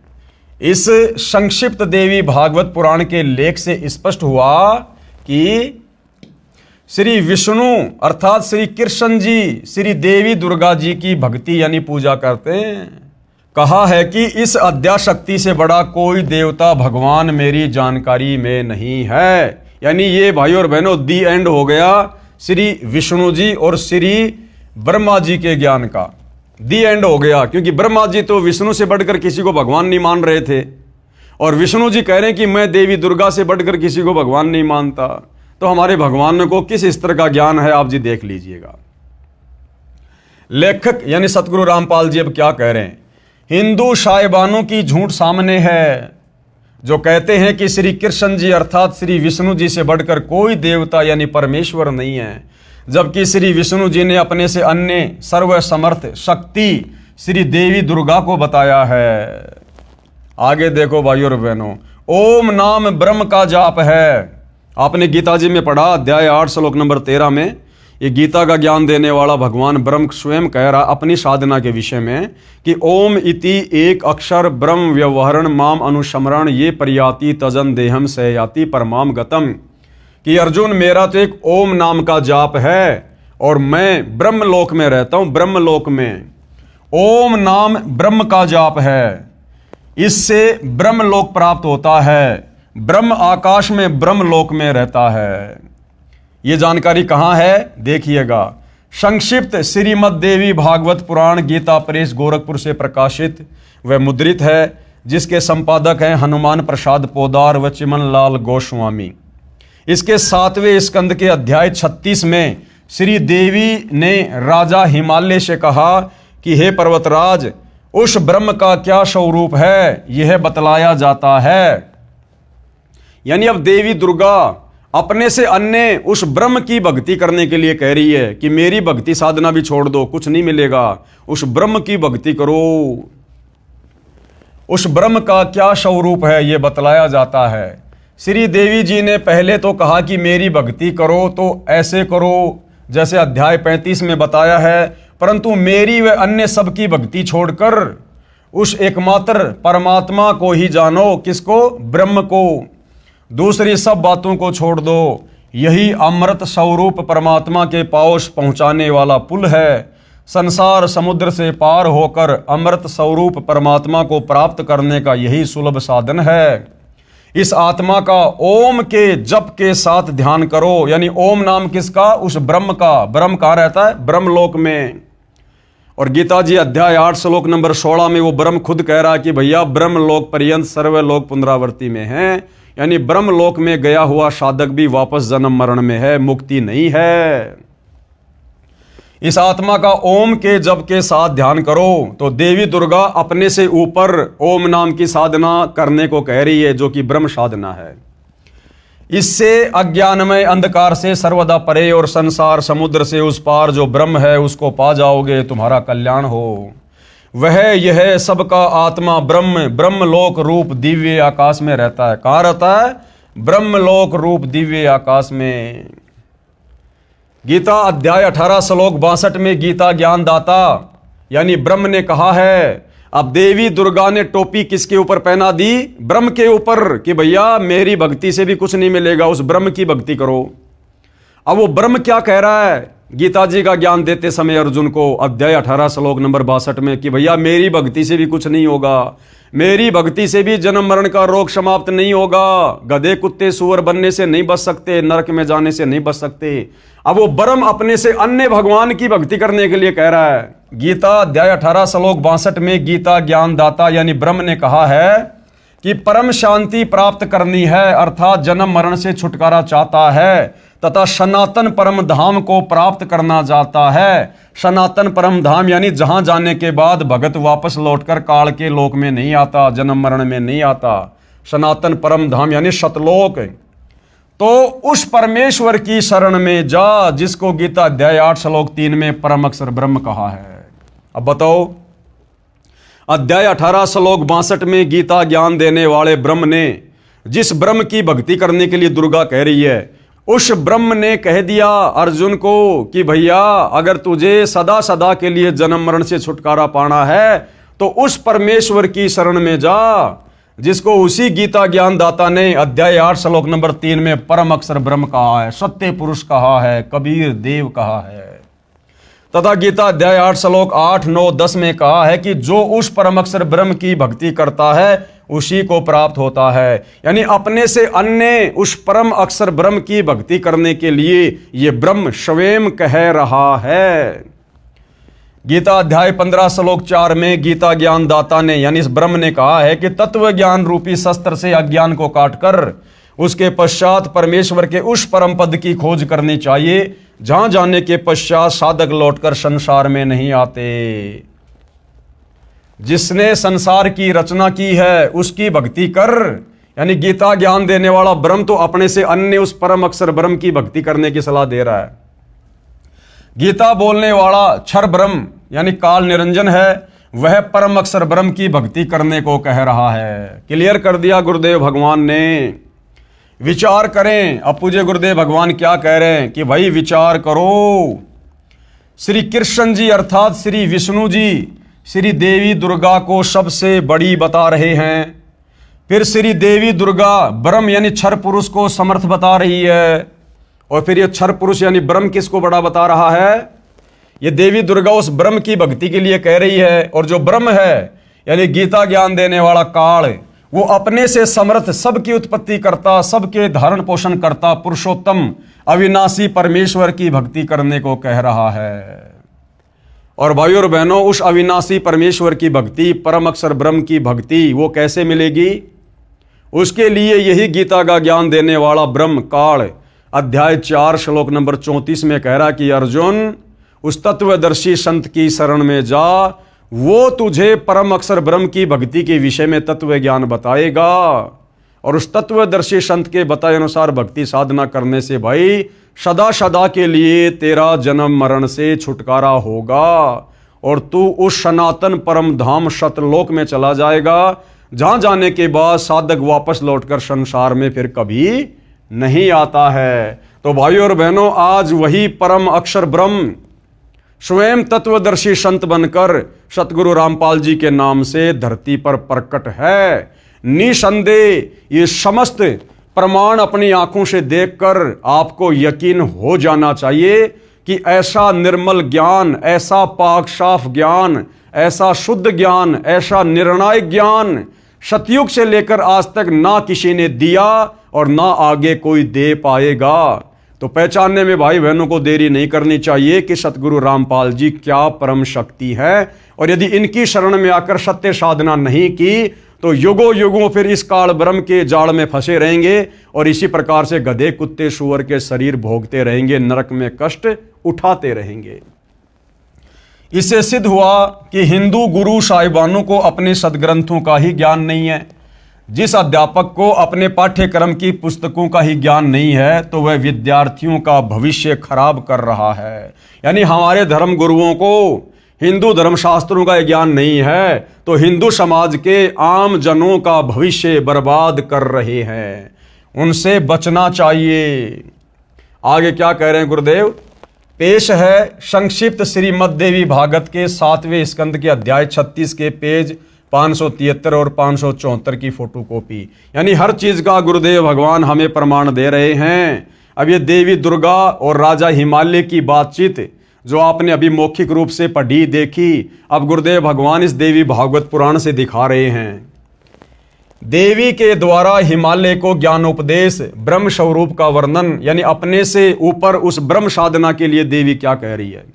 इस संक्षिप्त देवी भागवत पुराण के लेख से स्पष्ट हुआ कि श्री विष्णु अर्थात श्री कृष्ण जी श्री देवी दुर्गा जी की भक्ति यानी पूजा करते हैं। कहा है कि इस अध्याशक्ति से बड़ा कोई देवता भगवान मेरी जानकारी में नहीं है। यानी ये भाई और बहनों दी एंड हो गया श्री विष्णु जी और श्री ब्रह्मा जी के ज्ञान का। दी एंड हो गया, क्योंकि ब्रह्मा जी तो विष्णु से बढ़कर किसी को भगवान नहीं मान रहे थे और विष्णु जी कह रहे हैं कि मैं देवी दुर्गा से बढ़कर किसी को भगवान नहीं मानता। तो हमारे भगवान को किस स्तर का ज्ञान है आप जी देख लीजिएगा। लेखक यानी सतगुरु रामपाल जी अब क्या कह रहे हैं? हिंदू साहिबानों की झूठ सामने है। जो कहते हैं कि श्री कृष्ण जी अर्थात श्री विष्णु जी से बढ़कर कोई देवता यानी परमेश्वर नहीं है, जबकि श्री विष्णु जी ने अपने से अन्य सर्वसमर्थ शक्ति श्री देवी दुर्गा को बताया है। आगे देखो भाइयों और बहनों, ओम नाम ब्रह्म का जाप है। आपने गीता जी में पढ़ा अध्याय 8 श्लोक नंबर 13 में, ये गीता का ज्ञान देने वाला भगवान ब्रह्म स्वयं कह रहा अपनी साधना के विषय में कि ओम इति एक अक्षर ब्रह्म व्यवहरण माम अनुस्मरण ये प्रयाति तजन देहम से याति परमाम गतम, कि अर्जुन मेरा तो एक ओम नाम का जाप है और मैं ब्रह्मलोक में रहता हूं। ब्रह्मलोक में ओम नाम ब्रह्म का जाप है, इससे ब्रह्मलोक प्राप्त होता है। ब्रह्म आकाश में ब्रह्मलोक में रहता है। ये जानकारी कहाँ है देखिएगा, संक्षिप्त श्रीमद् देवी भागवत पुराण गीता प्रेस गोरखपुर से प्रकाशित व मुद्रित है, जिसके संपादक हैं हनुमान प्रसाद पोदार व चिमन लाल गोस्वामी। इसके 7वें स्कंद के अध्याय 36 में श्री देवी ने राजा हिमालय से कहा कि हे पर्वतराज, उस ब्रह्म का क्या स्वरूप है यह बतलाया जाता है। यानी अब देवी दुर्गा अपने से अन्य उस ब्रह्म की भक्ति करने के लिए कह रही है कि मेरी भक्ति साधना भी छोड़ दो, कुछ नहीं मिलेगा, उस ब्रह्म की भक्ति करो। उस ब्रह्म का क्या स्वरूप है यह बतलाया जाता है। श्री देवी जी ने पहले तो कहा कि मेरी भक्ति करो तो ऐसे करो जैसे अध्याय 35 में बताया है, परंतु मेरी व अन्य सबकी भक्ति छोड़कर उस एकमात्र परमात्मा को ही जानो। किसको? ब्रह्म को। दूसरी सब बातों को छोड़ दो। यही अमृत स्वरूप परमात्मा के पास पहुंचाने वाला पुल है। संसार समुद्र से पार होकर अमृत स्वरूप परमात्मा को प्राप्त करने का यही सुलभ साधन है। इस आत्मा का ओम के जप के साथ ध्यान करो। यानी ओम नाम किसका? उस ब्रह्म का। ब्रह्म कहाँ रहता है? ब्रह्मलोक में। और गीता जी अध्याय 8 श्लोक नंबर 16 में वो ब्रह्म खुद कह रहा है कि भैया ब्रह्मलोक पर्यंत सर्वलोक पुनरावर्ती में है। यानी ब्रह्मलोक में गया हुआ साधक भी वापस जन्म मरण में है, मुक्ति नहीं है। इस आत्मा का ओम के जप के साथ ध्यान करो। तो देवी दुर्गा अपने से ऊपर ओम नाम की साधना करने को कह रही है, जो कि ब्रह्म साधना है। इससे अज्ञानमय अंधकार से सर्वदा परे और संसार समुद्र से उस पार जो ब्रह्म है उसको पा जाओगे, तुम्हारा कल्याण हो। वह यह सबका आत्मा ब्रह्म ब्रह्मलोक रूप दिव्य आकाश में रहता है। कहाँ रहता है? ब्रह्मलोक रूप दिव्य आकाश में। गीता अध्याय 18 श्लोक 62 में गीता ज्ञान दाता यानी ब्रह्म ने कहा है। अब देवी दुर्गा ने टोपी किसके ऊपर पहना दी? ब्रह्म के ऊपर, कि भैया मेरी भक्ति से भी कुछ नहीं मिलेगा, उस ब्रह्म की भक्ति करो। अब वो ब्रह्म क्या कह रहा है गीता जी का ज्ञान देते समय अर्जुन को अध्याय 18 श्लोक नंबर 62 में कि भैया मेरी भक्ति से भी कुछ नहीं होगा, मेरी भक्ति से भी जन्म मरण का रोग समाप्त नहीं होगा, गधे कुत्ते सुअर बनने से नहीं बच सकते, नरक में जाने से नहीं बच सकते। अब वो ब्रह्म अपने से अन्य भगवान की भक्ति करने के लिए कह रहा है। गीता अध्याय 18 श्लोक 62 में गीता ज्ञान दाता यानी ब्रह्म ने कहा है कि परम शांति प्राप्त करनी है, अर्थात जन्म मरण से छुटकारा चाहता है तथा सनातन परम धाम को प्राप्त करना चाहता है। सनातन परम धाम यानी जहां जाने के बाद भगत वापस लौटकर काल के लोक में नहीं आता, जन्म मरण में नहीं आता। सनातन परम धाम यानी सतलोक। तो उस परमेश्वर की शरण में जा जिसको गीता अध्याय 8 श्लोक 3 में परम अक्षर ब्रह्म कहा है। अब बताओ, अध्याय 18 श्लोक 62 में गीता ज्ञान देने वाले ब्रह्म ने जिस ब्रह्म की भक्ति करने के लिए दुर्गा कह रही है, उस ब्रह्म ने कह दिया अर्जुन को कि भैया अगर तुझे सदा सदा के लिए जन्म मरण से छुटकारा पाना है तो उस परमेश्वर की शरण में जा जिसको उसी गीता ज्ञान दाता ने अध्याय 8 श्लोक नंबर 3 में परम अक्षर ब्रह्म कहा है, सत्य पुरुष कहा है, कबीर देव कहा है। तथा गीता अध्याय 8 श्लोक 8, 9, 10 में कहा है कि जो उस परम अक्षर ब्रह्म की भक्ति करता है उसी को प्राप्त होता है। यानी अपने से अन्य उस परम अक्षर ब्रह्म की भक्ति करने के लिए ये ब्रह्म स्वयं कह रहा है। गीता अध्याय 15 श्लोक 4 में गीता ज्ञान दाता ने यानी इस ब्रह्म ने कहा है कि तत्व ज्ञान रूपी शस्त्र से अज्ञान को काटकर उसके पश्चात परमेश्वर के उस परम पद की खोज करनी चाहिए जहां जाने के पश्चात साधक लौटकर संसार में नहीं आते। जिसने संसार की रचना की है उसकी भक्ति कर, यानी गीता ज्ञान देने वाला ब्रह्म तो अपने से अन्य उस परम अक्षर ब्रह्म की भक्ति करने की सलाह दे रहा है। गीता बोलने वाला क्षर ब्रह्म यानी काल निरंजन है, वह परम अक्षर ब्रह्म की भक्ति करने को कह रहा है। क्लियर कर दिया गुरुदेव भगवान ने। विचार करें। अब पूज्य गुरुदेव भगवान क्या कह रहे हैं कि भाई विचार करो। श्री कृष्ण जी अर्थात श्री विष्णु जी श्री देवी दुर्गा को सबसे बड़ी बता रहे हैं। फिर श्री देवी दुर्गा ब्रह्म यानी क्षर पुरुष को समर्थ बता रही है, और फिर ये क्षर पुरुष यानी ब्रह्म किसको बड़ा बता रहा है? ये देवी दुर्गा उस ब्रह्म की भक्ति के लिए कह रही है, और जो ब्रह्म है यानी गीता ज्ञान देने वाला काल, वो अपने से समर्थ, सबकी उत्पत्ति करता, सबके धारण पोषण करता पुरुषोत्तम अविनाशी परमेश्वर की भक्ति करने को कह रहा है। और भाइयों और बहनों, उस अविनाशी परमेश्वर की भक्ति, परम अक्षर ब्रह्म की भक्ति वो कैसे मिलेगी? उसके लिए यही गीता का ज्ञान देने वाला ब्रह्म काल अध्याय 4 श्लोक नंबर 34 में कह रहा कि अर्जुन, उस तत्वदर्शी संत की शरण में जा, वो तुझे परम अक्षर ब्रह्म की भक्ति के विषय में तत्व ज्ञान बताएगा। और उस तत्वदर्शी संत के बताए अनुसार भक्ति साधना करने से भाई सदा सदा के लिए तेरा जन्म मरण से छुटकारा होगा, और तू उस सनातन परम धाम सतलोक में चला जाएगा, जहां जाने के बाद साधक वापस लौटकर संसार में फिर कभी नहीं आता है। तो भाइयों और बहनों, आज वही परम अक्षर ब्रह्म स्वयं तत्वदर्शी संत बनकर सतगुरु रामपाल जी के नाम से धरती पर प्रकट है। निसंदेह ये समस्त प्रमाण अपनी आंखों से देखकर आपको यकीन हो जाना चाहिए कि ऐसा निर्मल ज्ञान, ऐसा पाक साफ ज्ञान, ऐसा शुद्ध ज्ञान, ऐसा निर्णायक ज्ञान सतयुग से लेकर आज तक ना किसी ने दिया और ना आगे कोई दे पाएगा। तो पहचानने में भाई बहनों को देरी नहीं करनी चाहिए कि सतगुरु रामपाल जी क्या परम शक्ति है, और यदि इनकी शरण में आकर सत्य साधना नहीं की तो युगों युगों फिर इस काल ब्रह्म के जाल में फंसे रहेंगे, और इसी प्रकार से गधे कुत्ते सुअर के शरीर भोगते रहेंगे, नरक में कष्ट उठाते रहेंगे। इससे सिद्ध हुआ कि हिंदू गुरु साहिबानों को अपने सदग्रंथों का ही ज्ञान नहीं है। जिस अध्यापक को अपने पाठ्यक्रम की पुस्तकों का ही ज्ञान नहीं है तो वह विद्यार्थियों का भविष्य खराब कर रहा है। यानी हमारे धर्म गुरुओं को हिंदू धर्मशास्त्रों का ज्ञान नहीं है तो हिंदू समाज के आम जनों का भविष्य बर्बाद कर रहे हैं, उनसे बचना चाहिए। आगे क्या कह रहे हैं गुरुदेव? पेश है संक्षिप्त श्रीमद देवी भागवत के 7वें स्कंद के अध्याय 36 के पेज 573 और 574 की फोटोकॉपी। यानी हर चीज का गुरुदेव भगवान हमें प्रमाण दे रहे हैं। अब ये देवी दुर्गा और राजा हिमालय की बातचीत जो आपने अभी मौखिक रूप से पढ़ी देखी, अब गुरुदेव भगवान इस देवी भागवत पुराण से दिखा रहे हैं। देवी के द्वारा हिमालय को ज्ञानोपदेश, ब्रह्म स्वरूप का वर्णन, यानी अपने से ऊपर उस ब्रह्म साधना के लिए देवी क्या कह रही है।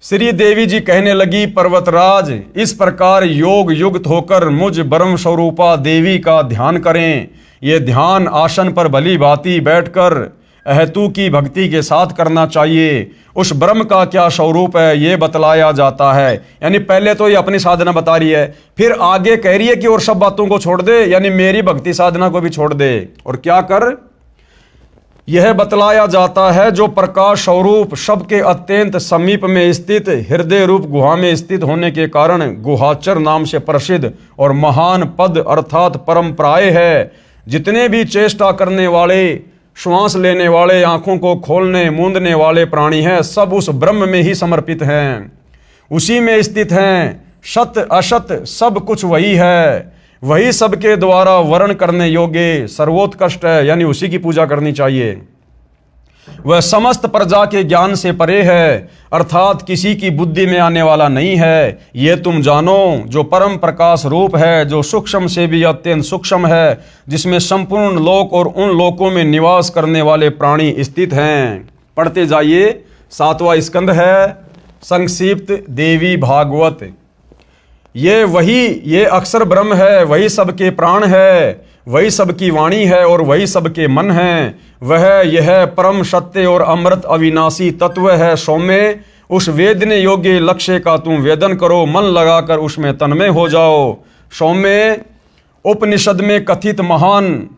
श्री देवी जी कहने लगी, पर्वतराज इस प्रकार योग युक्त होकर मुझ ब्रह्म स्वरूपा देवी का ध्यान करें। ये ध्यान आसन पर भली भांति बैठकर अहेतु की भक्ति के साथ करना चाहिए। उस ब्रह्म का क्या स्वरूप है ये बतलाया जाता है। यानी पहले तो ये अपनी साधना बता रही है, फिर आगे कह रही है कि और सब बातों को छोड़ दे, यानी मेरी भक्ति साधना को भी छोड़ दे। और क्या कर? यह बतलाया जाता है जो प्रकाश स्वरूप सबके अत्यंत समीप में स्थित हृदय रूप गुहा में स्थित होने के कारण गुहाचर नाम से प्रसिद्ध और महान पद अर्थात परम प्राय है। जितने भी चेष्टा करने वाले, श्वास लेने वाले, आंखों को खोलने मूंदने वाले प्राणी हैं, सब उस ब्रह्म में ही समर्पित हैं, उसी में स्थित हैं। सत असत सब कुछ वही है, वही सबके द्वारा वर्ण करने योग्य सर्वोत्कृष्ट है, यानी उसी की पूजा करनी चाहिए। वह समस्त प्रजा के ज्ञान से परे है, अर्थात किसी की बुद्धि में आने वाला नहीं है। ये तुम जानो जो परम प्रकाश रूप है, जो सूक्ष्म से भी अत्यंत सूक्ष्म है, जिसमें संपूर्ण लोक और उन लोकों में निवास करने वाले प्राणी स्थित हैं। पढ़ते जाइए। 7वां स्कंद है संक्षिप्त देवी भागवत। ये अक्षर ब्रह्म है, वही सबके प्राण है, वही सबकी वाणी है और वही सबके मन है। वह यह परम सत्य और अमृत अविनाशी तत्व है। सौम्य उस वेदने योग्य लक्ष्य का तुम वेदन करो, मन लगाकर उसमें तन्मय हो जाओ। सौम्य उपनिषद में कथित महान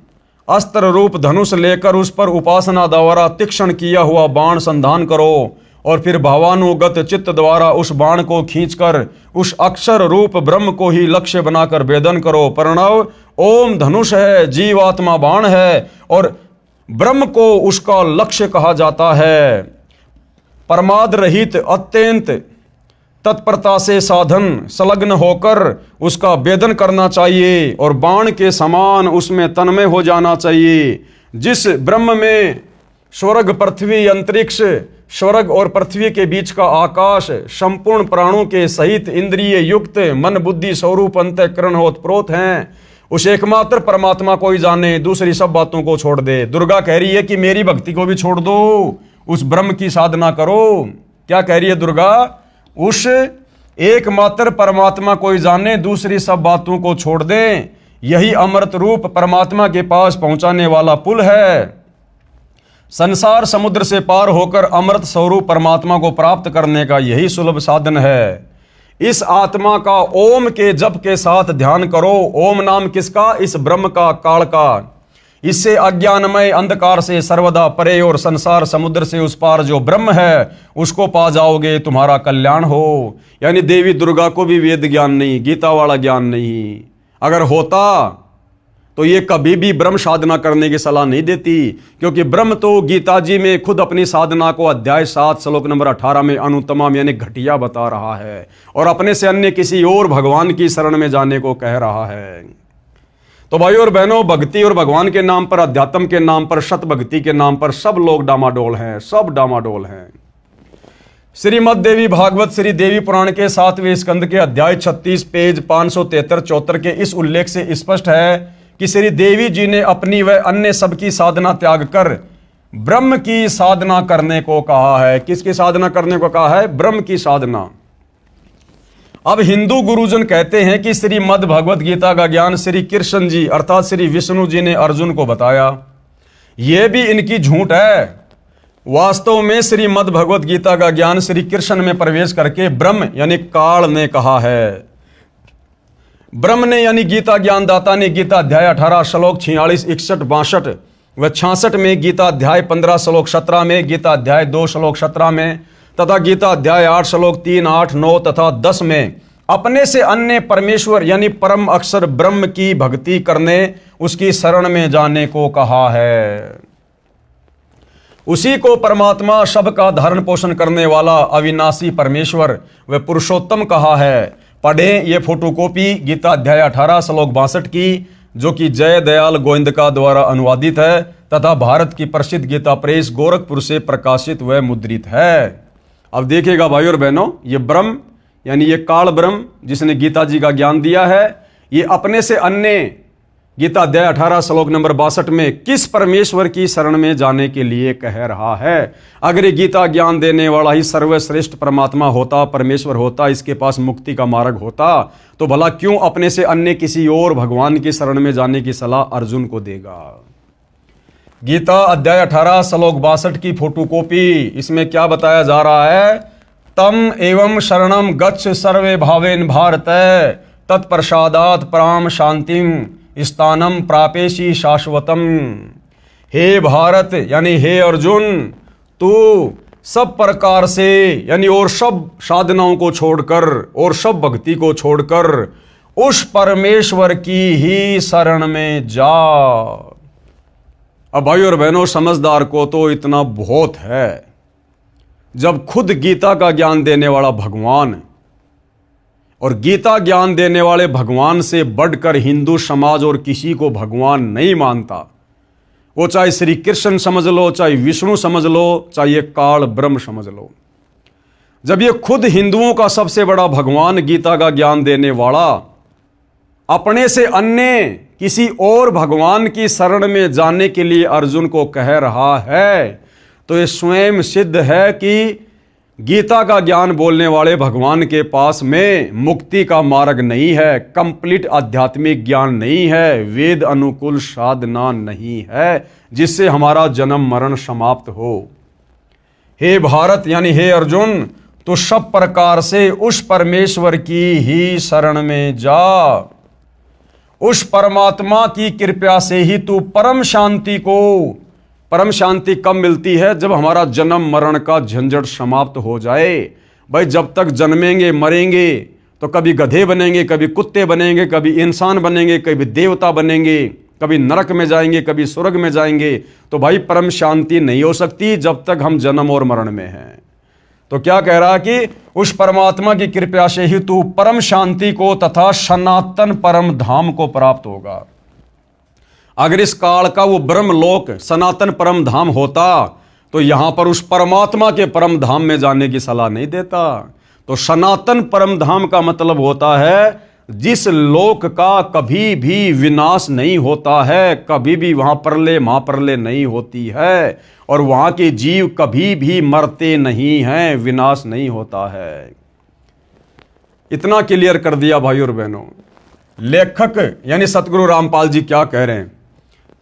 अस्त्र रूप धनुष लेकर उस पर उपासना द्वारा तीक्ष्ण किया हुआ बाण संधान करो और फिर भावानुगत चित्त द्वारा उस बाण को खींचकर उस अक्षर रूप ब्रह्म को ही लक्ष्य बनाकर वेदन करो। प्रणव ओम धनुष है, जीवात्मा बाण है और ब्रह्म को उसका लक्ष्य कहा जाता है। परमाद रहित अत्यंत तत्परता से साधन संलग्न होकर उसका वेदन करना चाहिए और बाण के समान उसमें तन्मय हो जाना चाहिए। जिस ब्रह्म में स्वर्ग पृथ्वी अंतरिक्ष, स्वर्ग और पृथ्वी के बीच का आकाश, संपूर्ण प्राणों के सहित इंद्रिय युक्त मन बुद्धि स्वरूप अंतःकरण ओतप्रोत हैं, उस एकमात्र परमात्मा को ही जाने, दूसरी सब बातों को छोड़ दे। दुर्गा कह रही है कि मेरी भक्ति को भी छोड़ दो, उस ब्रह्म की साधना करो। क्या कह रही है दुर्गा? उस एकमात्र परमात्मा को ही जाने, दूसरी सब बातों को छोड़ दें। यही अमृत रूप परमात्मा के पास पहुंचाने वाला पुल है। संसार समुद्र से पार होकर अमृत स्वरूप परमात्मा को प्राप्त करने का यही सुलभ साधन है। इस आत्मा का ओम के जप के साथ ध्यान करो। ओम नाम किसका? इस ब्रह्म का, काल का। इससे अज्ञानमय अंधकार से सर्वदा परे और संसार समुद्र से उस पार जो ब्रह्म है उसको पा जाओगे, तुम्हारा कल्याण हो। यानी देवी दुर्गा को भी वेद ज्ञान नहीं, गीता वाला ज्ञान नहीं। अगर होता तो ये कभी भी ब्रह्म साधना करने की सलाह नहीं देती, क्योंकि ब्रह्म तो गीता जी में खुद अपनी साधना को अध्याय 7 श्लोक नंबर 18 में अनुत्तम यानी घटिया बता रहा है और अपने से अन्य किसी और भगवान की शरण में जाने को कह रहा है। तो भाइयों और बहनों, भक्ति और भगवान के नाम पर, अध्यात्म के नाम पर, सत भक्ति के नाम पर सब लोग डामाडोल हैं, सब डामाडोल हैं। श्रीमद् देवी भागवत श्री देवी पुराण के 7वें स्कंद के अध्याय 36 पेज 573-74 के इस उल्लेख से स्पष्ट है कि श्री देवी जी ने अपनी व अन्य सबकी साधना त्याग कर ब्रह्म की साधना करने को कहा है। किसकी साधना करने को कहा है? ब्रह्म की साधना। अब हिंदू गुरुजन कहते हैं कि श्रीमद् भगवत गीता का ज्ञान श्री कृष्ण जी अर्थात श्री विष्णु जी ने अर्जुन को बताया। यह भी इनकी झूठ है। वास्तव में श्रीमद् भगवत गीता का ज्ञान श्री कृष्ण में प्रवेश करके ब्रह्म यानी काल ने कहा है। ब्रह्म ने यानी गीता ज्ञानदाता ने गीता अध्याय 18 श्लोक 46, 61, 62 व 66 में, गीता अध्याय 15 श्लोक 17 में, गीता अध्याय 2 श्लोक 17 में तथा गीता अध्याय 8 श्लोक 3, 8, 9 तथा 10 में अपने से अन्य परमेश्वर यानी परम अक्षर ब्रह्म की भक्ति करने, उसकी शरण में जाने को कहा है। उसी को परमात्मा सबका धारण पोषण करने वाला अविनाशी परमेश्वर व पुरुषोत्तम कहा है। पढ़ें ये फोटोकॉपी गीता अध्याय 18 श्लोक 62 की, जो कि जय दयाल गोविंदका द्वारा अनुवादित है तथा भारत की प्रसिद्ध गीता प्रेस गोरखपुर से प्रकाशित व मुद्रित है। अब देखिएगा भाइयों और बहनों, ये ब्रह्म यानी ये काल ब्रह्म जिसने गीता जी का ज्ञान दिया है, ये अपने से अन्य गीता अध्याय 18 श्लोक नंबर 62 में किस परमेश्वर की शरण में जाने के लिए कह रहा है। अगर ये गीता ज्ञान देने वाला ही सर्वश्रेष्ठ परमात्मा होता, परमेश्वर होता, इसके पास मुक्ति का मार्ग होता, तो भला क्यों अपने से अन्य किसी और भगवान की शरण में जाने की सलाह अर्जुन को देगा। गीता अध्याय 18 श्लोक 62 की फोटोकॉपी, इसमें क्या बताया जा रहा है? तम एवं शरणम गच्छ सर्वे भावेन भारत तत्प्रसादात पराम शांतिम स्थानम प्रापेशी शाश्वतम। हे भारत यानी हे अर्जुन, तू सब प्रकार से यानी और सब साधनाओं को छोड़कर और सब भक्ति को छोड़कर उस परमेश्वर की ही शरण में जा। अब भाई और बहनों, समझदार को तो इतना बहुत है, जब खुद गीता का ज्ञान देने वाला भगवान और गीता ज्ञान देने वाले भगवान से बढ़कर हिंदू समाज और किसी को भगवान नहीं मानता, वो चाहे श्री कृष्ण समझ लो, चाहे विष्णु समझ लो, चाहे ये काल ब्रह्म समझ लो। जब ये खुद हिंदुओं का सबसे बड़ा भगवान गीता का ज्ञान देने वाला अपने से अन्य किसी और भगवान की शरण में जाने के लिए अर्जुन को कह रहा है, तो ये स्वयं सिद्ध है कि गीता का ज्ञान बोलने वाले भगवान के पास में मुक्ति का मार्ग नहीं है, कंप्लीट आध्यात्मिक ज्ञान नहीं है, वेद अनुकूल साधना नहीं है जिससे हमारा जन्म मरण समाप्त हो। हे भारत यानी हे अर्जुन, तो सब प्रकार से उस परमेश्वर की ही शरण में जा। उस परमात्मा की कृपा से ही तू परम शांति कब मिलती है? जब हमारा जन्म मरण का झंझट समाप्त हो जाए। भाई जब तक जन्मेंगे मरेंगे तो कभी गधे बनेंगे, कभी कुत्ते बनेंगे, कभी इंसान बनेंगे, कभी देवता बनेंगे, कभी नरक में जाएंगे, कभी स्वर्ग में जाएंगे। तो भाई परम शांति नहीं हो सकती जब तक हम जन्म और मरण में हैं। तो क्या कह रहा है कि उस परमात्मा की कृपा से ही तू परम शांति को तथा सनातन परम धाम को प्राप्त होगा। अगर इस काल का वो ब्रह्मलोक सनातन परम धाम होता तो यहां पर उस परमात्मा के परम धाम में जाने की सलाह नहीं देता। तो सनातन परम धाम का मतलब होता है जिस लोक का कभी भी विनाश नहीं होता है, कभी भी वहां प्रलय महाप्रलय नहीं होती है, और वहां के जीव कभी भी मरते नहीं हैं, विनाश नहीं होता है। इतना क्लियर कर दिया भाई और बहनों। लेखक यानी सतगुरु रामपाल जी क्या कह रहे हैं?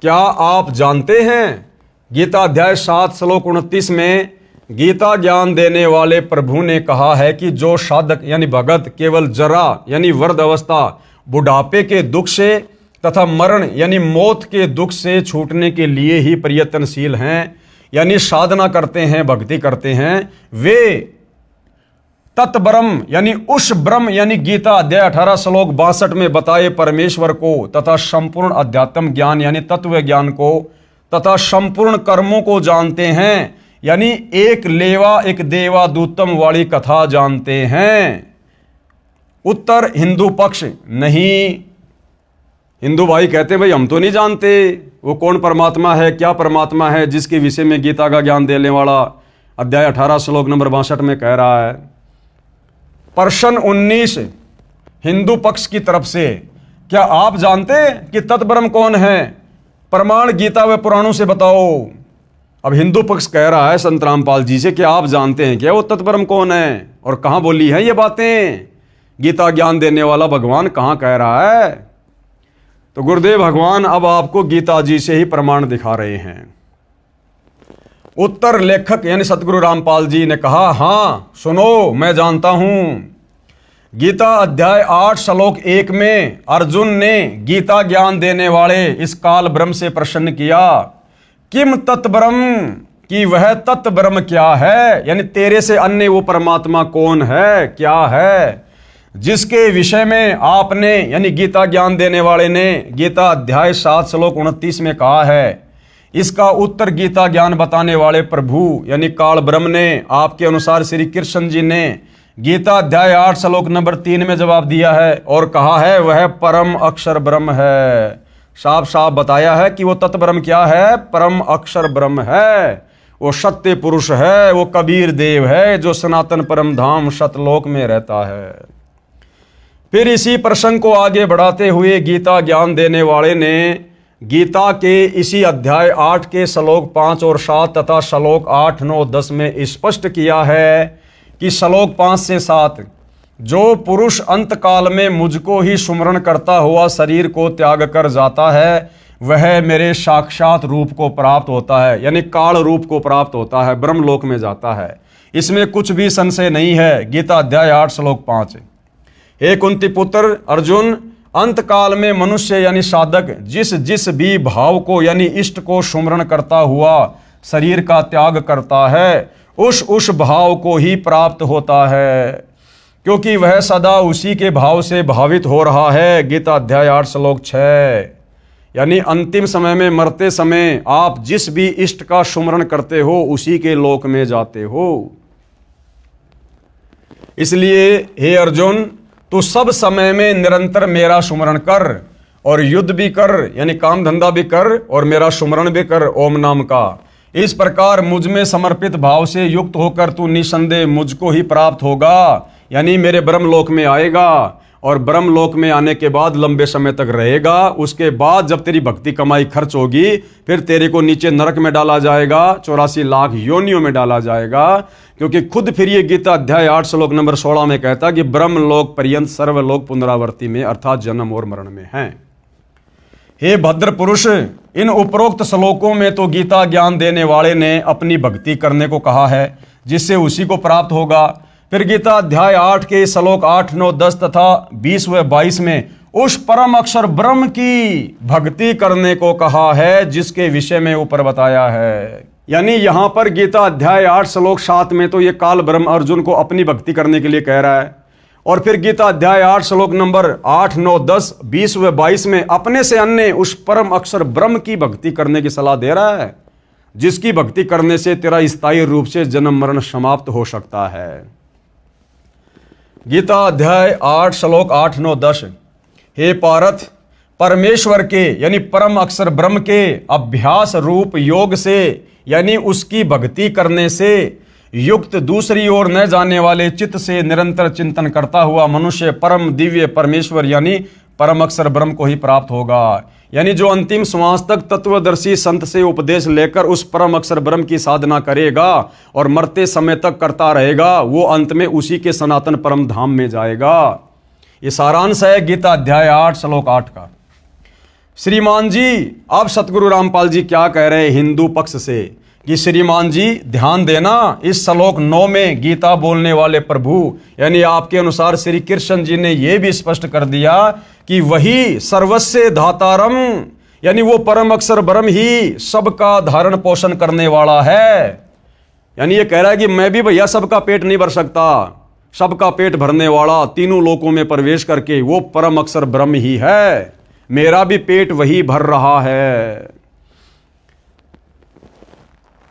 क्या आप जानते हैं गीता अध्याय 7 श्लोक 29 में गीता ज्ञान देने वाले प्रभु ने कहा है कि जो साधक यानी भगत केवल जरा यानी वृद्ध अवस्था बुढ़ापे के दुख से तथा मरण यानी मौत के दुख से छूटने के लिए ही प्रयत्नशील हैं, यानी साधना करते हैं, भक्ति करते हैं, वे तत्ब्रह्म यानी उस ब्रह्म यानी गीता अध्याय 18 श्लोक 62 में बताए परमेश्वर को तथा संपूर्ण अध्यात्म ज्ञान यानी तत्व ज्ञान को तथा संपूर्ण कर्मों को जानते हैं, यानी एक लेवा एक देवा दूतम वाली कथा जानते हैं। उत्तर हिंदू पक्ष नहीं। हिंदू भाई कहते हैं भाई हम तो नहीं जानते वो कौन परमात्मा है, क्या परमात्मा है जिसके विषय में गीता का ज्ञान देने वाला अध्याय 18 श्लोक नंबर 62 में कह रहा है। प्रश्न 19 हिंदू पक्ष की तरफ से, क्या आप जानते कि तत्ब्रह्म कौन है? प्रमाण गीता व पुराणों से बताओ। अब हिंदू पक्ष कह रहा है संत रामपाल जी से कि आप जानते हैं क्या वो तत्ब्रह्म कौन है और कहां बोली है ये बातें? गीता ज्ञान देने वाला भगवान कहां कह रहा है? तो गुरुदेव भगवान अब आपको गीता जी से ही प्रमाण दिखा रहे हैं। उत्तर लेखक यानी सतगुरु रामपाल जी ने कहा, हां सुनो मैं जानता हूं। गीता अध्याय 8 श्लोक 1 में अर्जुन ने गीता ज्ञान देने वाले इस काल ब्रह्म से प्रश्न किया, किम तत्ब्रह्म, कि वह तत्ब्रह्म क्या है, यानी तेरे से अन्य वो परमात्मा कौन है, क्या है, जिसके विषय में आपने यानी गीता ज्ञान देने वाले ने गीता अध्याय 7 श्लोक 29 में कहा है। इसका उत्तर गीता ज्ञान बताने वाले प्रभु यानी काल ब्रह्म ने आपके अनुसार श्री कृष्ण जी ने गीता अध्याय 8 श्लोक नंबर 3 में जवाब दिया है और कहा है वह परम अक्षर ब्रह्म है। साफ साफ बताया है कि वो तत्ब्रह्म क्या है, परम अक्षर ब्रह्म है, वो सत्य पुरुष है, वो कबीर देव है जो सनातन परम धाम सतलोक में रहता है। फिर इसी प्रसंग को आगे बढ़ाते हुए गीता ज्ञान देने वाले ने गीता के इसी अध्याय 8 के श्लोक 5 और 7 तथा श्लोक 8, 9, 10 में स्पष्ट किया है कि श्लोक 5 से 7 जो पुरुष अंत काल में मुझको ही सुमरण करता हुआ शरीर को त्याग कर जाता है वह मेरे साक्षात रूप को प्राप्त होता है, यानी काल रूप को प्राप्त होता है, ब्रह्मलोक में जाता है। इसमें कुछ भी संशय नहीं है। गीता अध्याय 8 श्लोक 5। हे कुंती पुत्र अर्जुन, अंत काल में मनुष्य यानी साधक जिस जिस भी भाव को यानी इष्ट को सुमरण करता हुआ शरीर का त्याग करता है उस भाव को ही प्राप्त होता है, क्योंकि वह सदा उसी के भाव से भावित हो रहा है। गीता अध्याय 8 श्लोक 6। यानी अंतिम समय में मरते समय आप जिस भी इष्ट का सुमरण करते हो उसी के लोक में जाते हो। इसलिए हे अर्जुन, तू सब समय में निरंतर मेरा सुमरण कर और युद्ध भी कर यानी काम धंधा भी कर और मेरा सुमरण भी कर ओम नाम का। इस प्रकार मुझ में समर्पित भाव से युक्त होकर तू निसंदेह मुझको ही प्राप्त होगा, यानी मेरे ब्रह्मलोक में आएगा और ब्रह्मलोक में आने के बाद लंबे समय तक रहेगा। उसके बाद जब तेरी भक्ति कमाई खर्च होगी फिर तेरे को नीचे नरक में डाला जाएगा, 84 लाख योनियों में डाला जाएगा, क्योंकि खुद फिर ये गीता अध्याय 8 श्लोक नंबर 16 में कहता कि ब्रह्मलोक पर्यंत सर्वलोक पुनरावर्ती में अर्थात जन्म और मरण में हैं। हे भद्र पुरुष, इन उपरोक्त श्लोकों में तो गीता ज्ञान देने वाले ने अपनी भक्ति करने को कहा है जिससे उसी को प्राप्त होगा। फिर गीता अध्याय 8 के श्लोक 8, 9, 10 तथा 20 व 22 में उस परम अक्षर ब्रह्म की भक्ति करने को कहा है, जिसके विषय में ऊपर बताया है। यानी यहां पर गीता अध्याय 8 श्लोक 7 में तो ये काल ब्रह्म अर्जुन को अपनी भक्ति करने के लिए कह रहा है, और फिर गीता अध्याय 8 श्लोक नंबर 8, 9, 10, 20 व 22 में अपने से अन्य उस परम अक्षर ब्रह्म की भक्ति करने की सलाह दे रहा है, जिसकी भक्ति करने से तेरा स्थायी रूप से जन्म मरण समाप्त हो सकता है। गीता अध्याय 8 श्लोक 8, 9, 10। हे पार्थ, परमेश्वर के यानी परम अक्षर ब्रह्म के अभ्यास रूप योग से यानी उसकी भक्ति करने से युक्त दूसरी ओर न जाने वाले चित्त से निरंतर चिंतन करता हुआ मनुष्य परम दिव्य परमेश्वर यानी परम अक्षर ब्रह्म को ही प्राप्त होगा। यानी जो अंतिम श्वास तक तत्वदर्शी संत से उपदेश लेकर उस परम अक्षर ब्रह्म की साधना करेगा और मरते समय तक करता रहेगा, वो अंत में उसी के सनातन परम धाम में जाएगा। ये सारांश है गीता अध्याय 8 श्लोक 8 का। श्रीमान जी, अब सतगुरु रामपाल जी क्या कह रहे हैं हिंदू पक्ष से कि श्रीमान जी ध्यान देना, इस श्लोक 9 में गीता बोलने वाले प्रभु यानी आपके अनुसार श्री कृष्ण जी ने यह भी स्पष्ट कर दिया कि वही सर्वस्य धातारम यानी वो परम अक्षर ब्रह्म ही सबका धारण पोषण करने वाला है। यानी ये कह रहा है कि मैं भी भैया सबका पेट नहीं भर सकता, सबका पेट भरने वाला तीनों लोकों में प्रवेश करके वो परम अक्षर ब्रह्म ही है, मेरा भी पेट वही भर रहा है।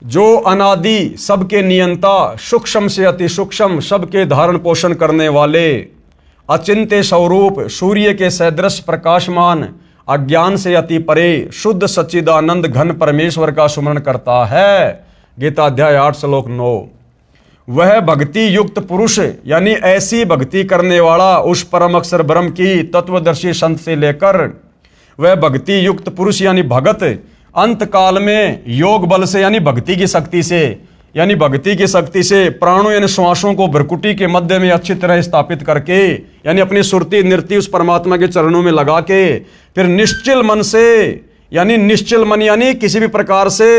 जो अनादि सबके नियंता सूक्ष्म से अति सूक्ष्म सबके धारण पोषण करने वाले अचिंत्य स्वरूप सूर्य के सदृश प्रकाशमान अज्ञान से अति परे शुद्ध सच्चिदानंद घन परमेश्वर का सुमरण करता है। गीता अध्याय 8 श्लोक 9। वह भक्ति युक्त पुरुष यानी ऐसी भक्ति करने वाला उस परम अक्षर ब्रह्म की तत्वदर्शी संत से लेकर वह भक्ति युक्त पुरुष यानी भगत अंत काल में योग बल से यानी भक्ति की शक्ति से प्राणों यानी श्वासों को भ्रकुटी के मध्य में अच्छी तरह स्थापित करके यानी अपनी सुरती नृत्य उस परमात्मा के चरणों में लगा के फिर निश्चल मन यानी किसी भी प्रकार से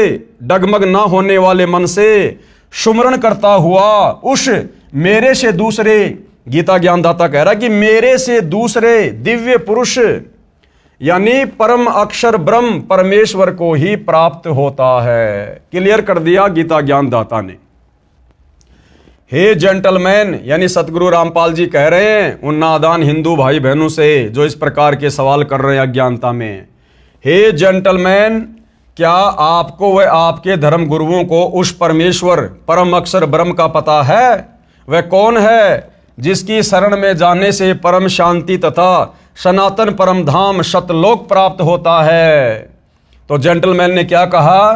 डगमग ना होने वाले मन से सुमरण करता हुआ उस मेरे से दूसरे, गीता ज्ञानदाता कह रहा है कि मेरे से दूसरे दिव्य पुरुष यानी परम अक्षर ब्रह्म परमेश्वर को ही प्राप्त होता है। क्लियर कर दिया गीता ज्ञानदाता ने। हे जेंटलमैन यानी सतगुरु रामपाल जी कह रहे हैं उन नादान हिंदू भाई बहनों से जो इस प्रकार के सवाल कर रहे हैं अज्ञानता में, हे जेंटलमैन, क्या आपको व आपके धर्म गुरुओं को उस परमेश्वर परम अक्षर ब्रह्म का पता है? वह कौन है जिसकी शरण में जाने से परम शांति तथा सनातन परम धाम सतलोक प्राप्त होता है? तो जेंटलमैन ने क्या कहा,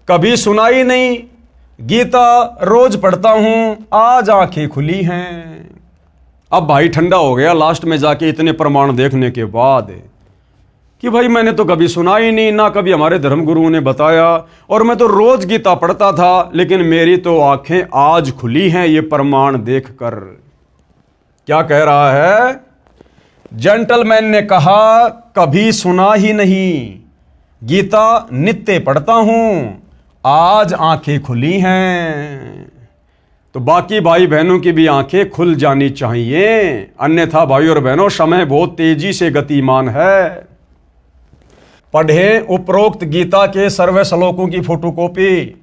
कभी सुना ही नहीं, गीता रोज पढ़ता हूं, आज आंखें खुली हैं। अब भाई ठंडा हो गया लास्ट में जाके इतने प्रमाण देखने के बाद कि भाई मैंने तो कभी सुना ही नहीं, ना कभी हमारे धर्म गुरुओं ने बताया, और मैं तो रोज गीता पढ़ता था, लेकिन मेरी तो आंखें आज खुली हैं ये प्रमाण देखकर। क्या कह रहा है? जेंटलमैन ने कहा कभी सुना ही नहीं, गीता नित्य पढ़ता हूं, आज आंखें खुली हैं। तो बाकी भाई बहनों की भी आंखें खुल जानी चाहिए, अन्यथा भाई और बहनों समय बहुत तेजी से गतिमान है। पढ़ें उपरोक्त गीता के सर्व श्लोकों की फोटोकॉपी,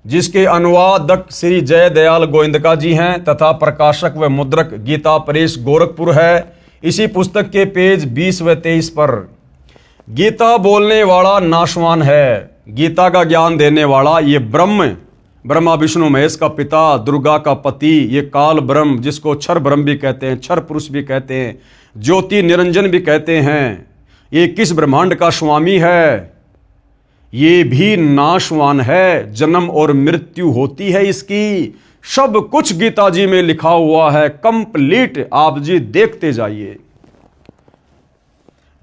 जिसके अनुवादक श्री जय दयाल गोविंदका जी हैं तथा प्रकाशक व मुद्रक गीता प्रेस गोरखपुर है। इसी पुस्तक के पेज 20 व 23 पर गीता बोलने वाला नाशवान है, गीता का ज्ञान देने वाला ये ब्रह्मा विष्णु महेश का पिता, दुर्गा का पति, ये काल ब्रह्म जिसको क्षर ब्रह्म भी कहते हैं, क्षर पुरुष भी कहते हैं, ज्योति निरंजन भी कहते हैं, ये किस ब्रह्मांड का स्वामी है, ये भी नाशवान है, जन्म और मृत्यु होती है इसकी, सब कुछ गीता जी में लिखा हुआ है कंप्लीट। आप जी देखते जाइए।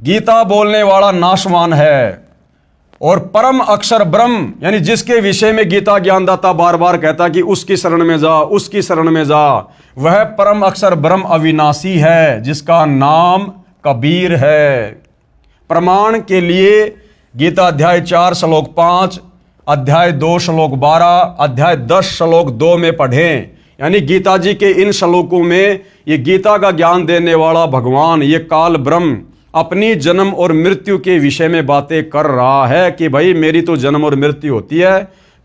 गीता बोलने वाला नाशवान है और परम अक्षर ब्रह्म यानी जिसके विषय में गीता ज्ञानदाता बार बार कहता कि उसकी शरण में जा, उसकी शरण में जा, वह परम अक्षर ब्रह्म अविनाशी है जिसका नाम कबीर है। प्रमाण के लिए गीता अध्याय 4 श्लोक 5, अध्याय 2 श्लोक 12, अध्याय 10 श्लोक 2 में पढ़ें। यानी गीता जी के इन श्लोकों में ये गीता का ज्ञान देने वाला भगवान, ये काल ब्रह्म अपनी जन्म और मृत्यु के विषय में बातें कर रहा है कि भाई मेरी तो जन्म और मृत्यु होती है।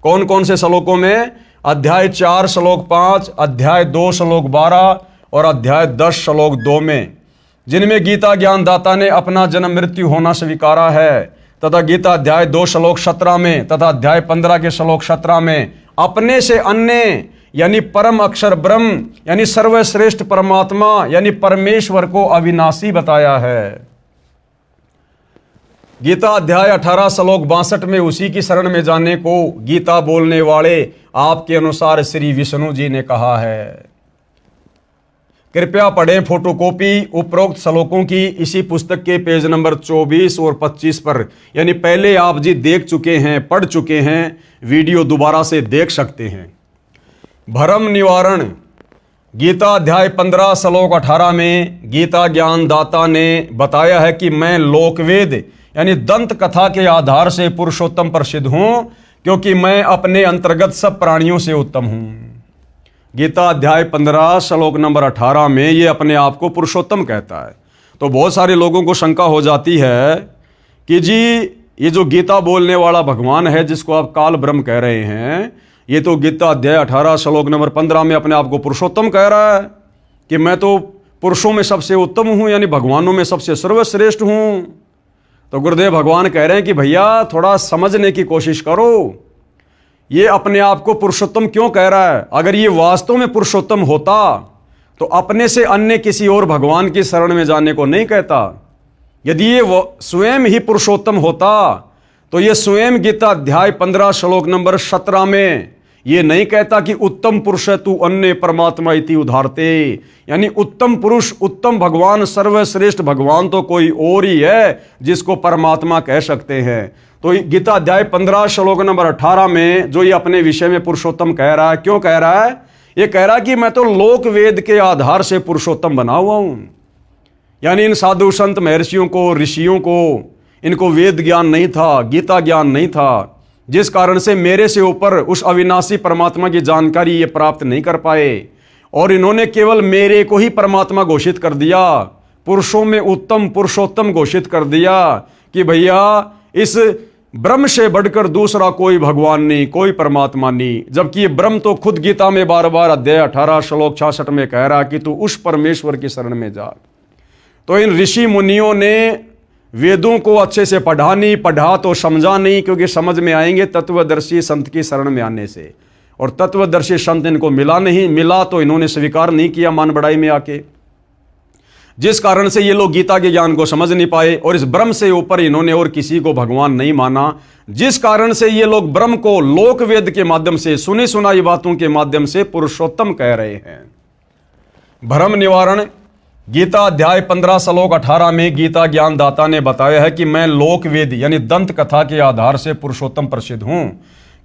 कौन कौन से श्लोकों में? अध्याय 4 श्लोक 5, अध्याय 2 श्लोक 12 और अध्याय 10 श्लोक 2 में, जिनमें गीता ज्ञानदाता ने अपना जन्म मृत्यु होना स्वीकारा है, तथा गीता अध्याय 2 श्लोक 17 में तथा अध्याय 15 के श्लोक 17 में अपने से अन्य यानी परम अक्षर ब्रह्म यानी सर्वश्रेष्ठ परमात्मा यानी परमेश्वर को अविनाशी बताया है। गीता अध्याय 18 श्लोक 62 में उसी की शरण में जाने को गीता बोलने वाले आपके अनुसार श्री विष्णु जी ने कहा है। कृपया पढ़ें फोटोकॉपी उपरोक्त श्लोकों की इसी पुस्तक के पेज नंबर 24 और 25 पर, यानी पहले आप जी देख चुके हैं, पढ़ चुके हैं, वीडियो दोबारा से देख सकते हैं। भ्रम निवारण गीता अध्याय 15 श्लोक 18 में गीता ज्ञानदाता ने बताया है कि मैं लोकवेद यानी दंत कथा के आधार से पुरुषोत्तम प्रसिद्ध हूं, क्योंकि मैं अपने अंतर्गत सब प्राणियों से उत्तम हूं। गीता अध्याय 15 श्लोक नंबर 18 में ये अपने आप को पुरुषोत्तम कहता है। तो बहुत सारे लोगों को शंका हो जाती है कि जी ये जो गीता बोलने वाला भगवान है जिसको आप काल ब्रह्म कह रहे हैं, ये तो गीता अध्याय 18 श्लोक नंबर 15 में अपने आप को पुरुषोत्तम कह रहा है कि मैं तो पुरुषों में सबसे उत्तम हूं, यानी भगवानों में सबसे सर्वश्रेष्ठ हूं। तो गुरुदेव भगवान कह रहे हैं कि भैया थोड़ा समझने की कोशिश करो, ये अपने आप को पुरुषोत्तम क्यों कह रहा है? अगर ये वास्तव में पुरुषोत्तम होता तो अपने से अन्य किसी और भगवान की शरण में जाने को नहीं कहता। यदि ये स्वयं ही पुरुषोत्तम होता तो ये स्वयं गीता अध्याय 15 श्लोक नंबर 17 में ये नहीं कहता कि उत्तम पुरुष है तू अन्य परमात्मा इति उदाहरते, यानी उत्तम पुरुष, उत्तम भगवान, सर्वश्रेष्ठ भगवान तो कोई और ही है जिसको परमात्मा कह सकते हैं। तो गीता अध्याय 15 श्लोक नंबर 18 में जो ये अपने विषय में पुरुषोत्तम कह रहा है, क्यों कह रहा है? ये कह रहा है कि मैं तो लोक वेद के आधार से पुरुषोत्तम बना हुआ हूं, यानी इन साधु संत महर्षियों को, ऋषियों को, इनको वेद ज्ञान नहीं था, गीता ज्ञान नहीं था, जिस कारण से मेरे से ऊपर उस अविनाशी परमात्मा की जानकारी ये प्राप्त नहीं कर पाए, और इन्होंने केवल मेरे को ही परमात्मा घोषित कर दिया, पुरुषों में उत्तम पुरुषोत्तम घोषित कर दिया कि भैया इस ब्रह्म से बढ़कर दूसरा कोई भगवान नहीं, कोई परमात्मा नहीं। जबकि ये ब्रह्म तो खुद गीता में बार बार अध्याय 18 श्लोक 66 में कह रहा कि तू उस परमेश्वर की शरण में जा। तो इन ऋषि मुनियों ने वेदों को अच्छे से पढ़ा नहीं, पढ़ा तो समझा नहीं, क्योंकि समझ में आएंगे तत्वदर्शी संत की शरण में आने से, और तत्वदर्शी संत इनको मिला नहीं, मिला तो इन्होंने स्वीकार नहीं किया मान बढ़ाई में आके, जिस कारण से ये लोग गीता के ज्ञान को समझ नहीं पाए, और इस ब्रह्म से ऊपर इन्होंने और किसी को भगवान नहीं माना, जिस कारण से ये लोग ब्रह्म को लोक वेद के माध्यम से, सुनी सुनाई बातों के माध्यम से पुरुषोत्तम कह रहे हैं। भ्रम निवारण गीता अध्याय 15 श्लोक 18 में गीता ज्ञानदाता ने बताया है कि मैं लोक वेद यानी दंत कथा के आधार से पुरुषोत्तम प्रसिद्ध हूं,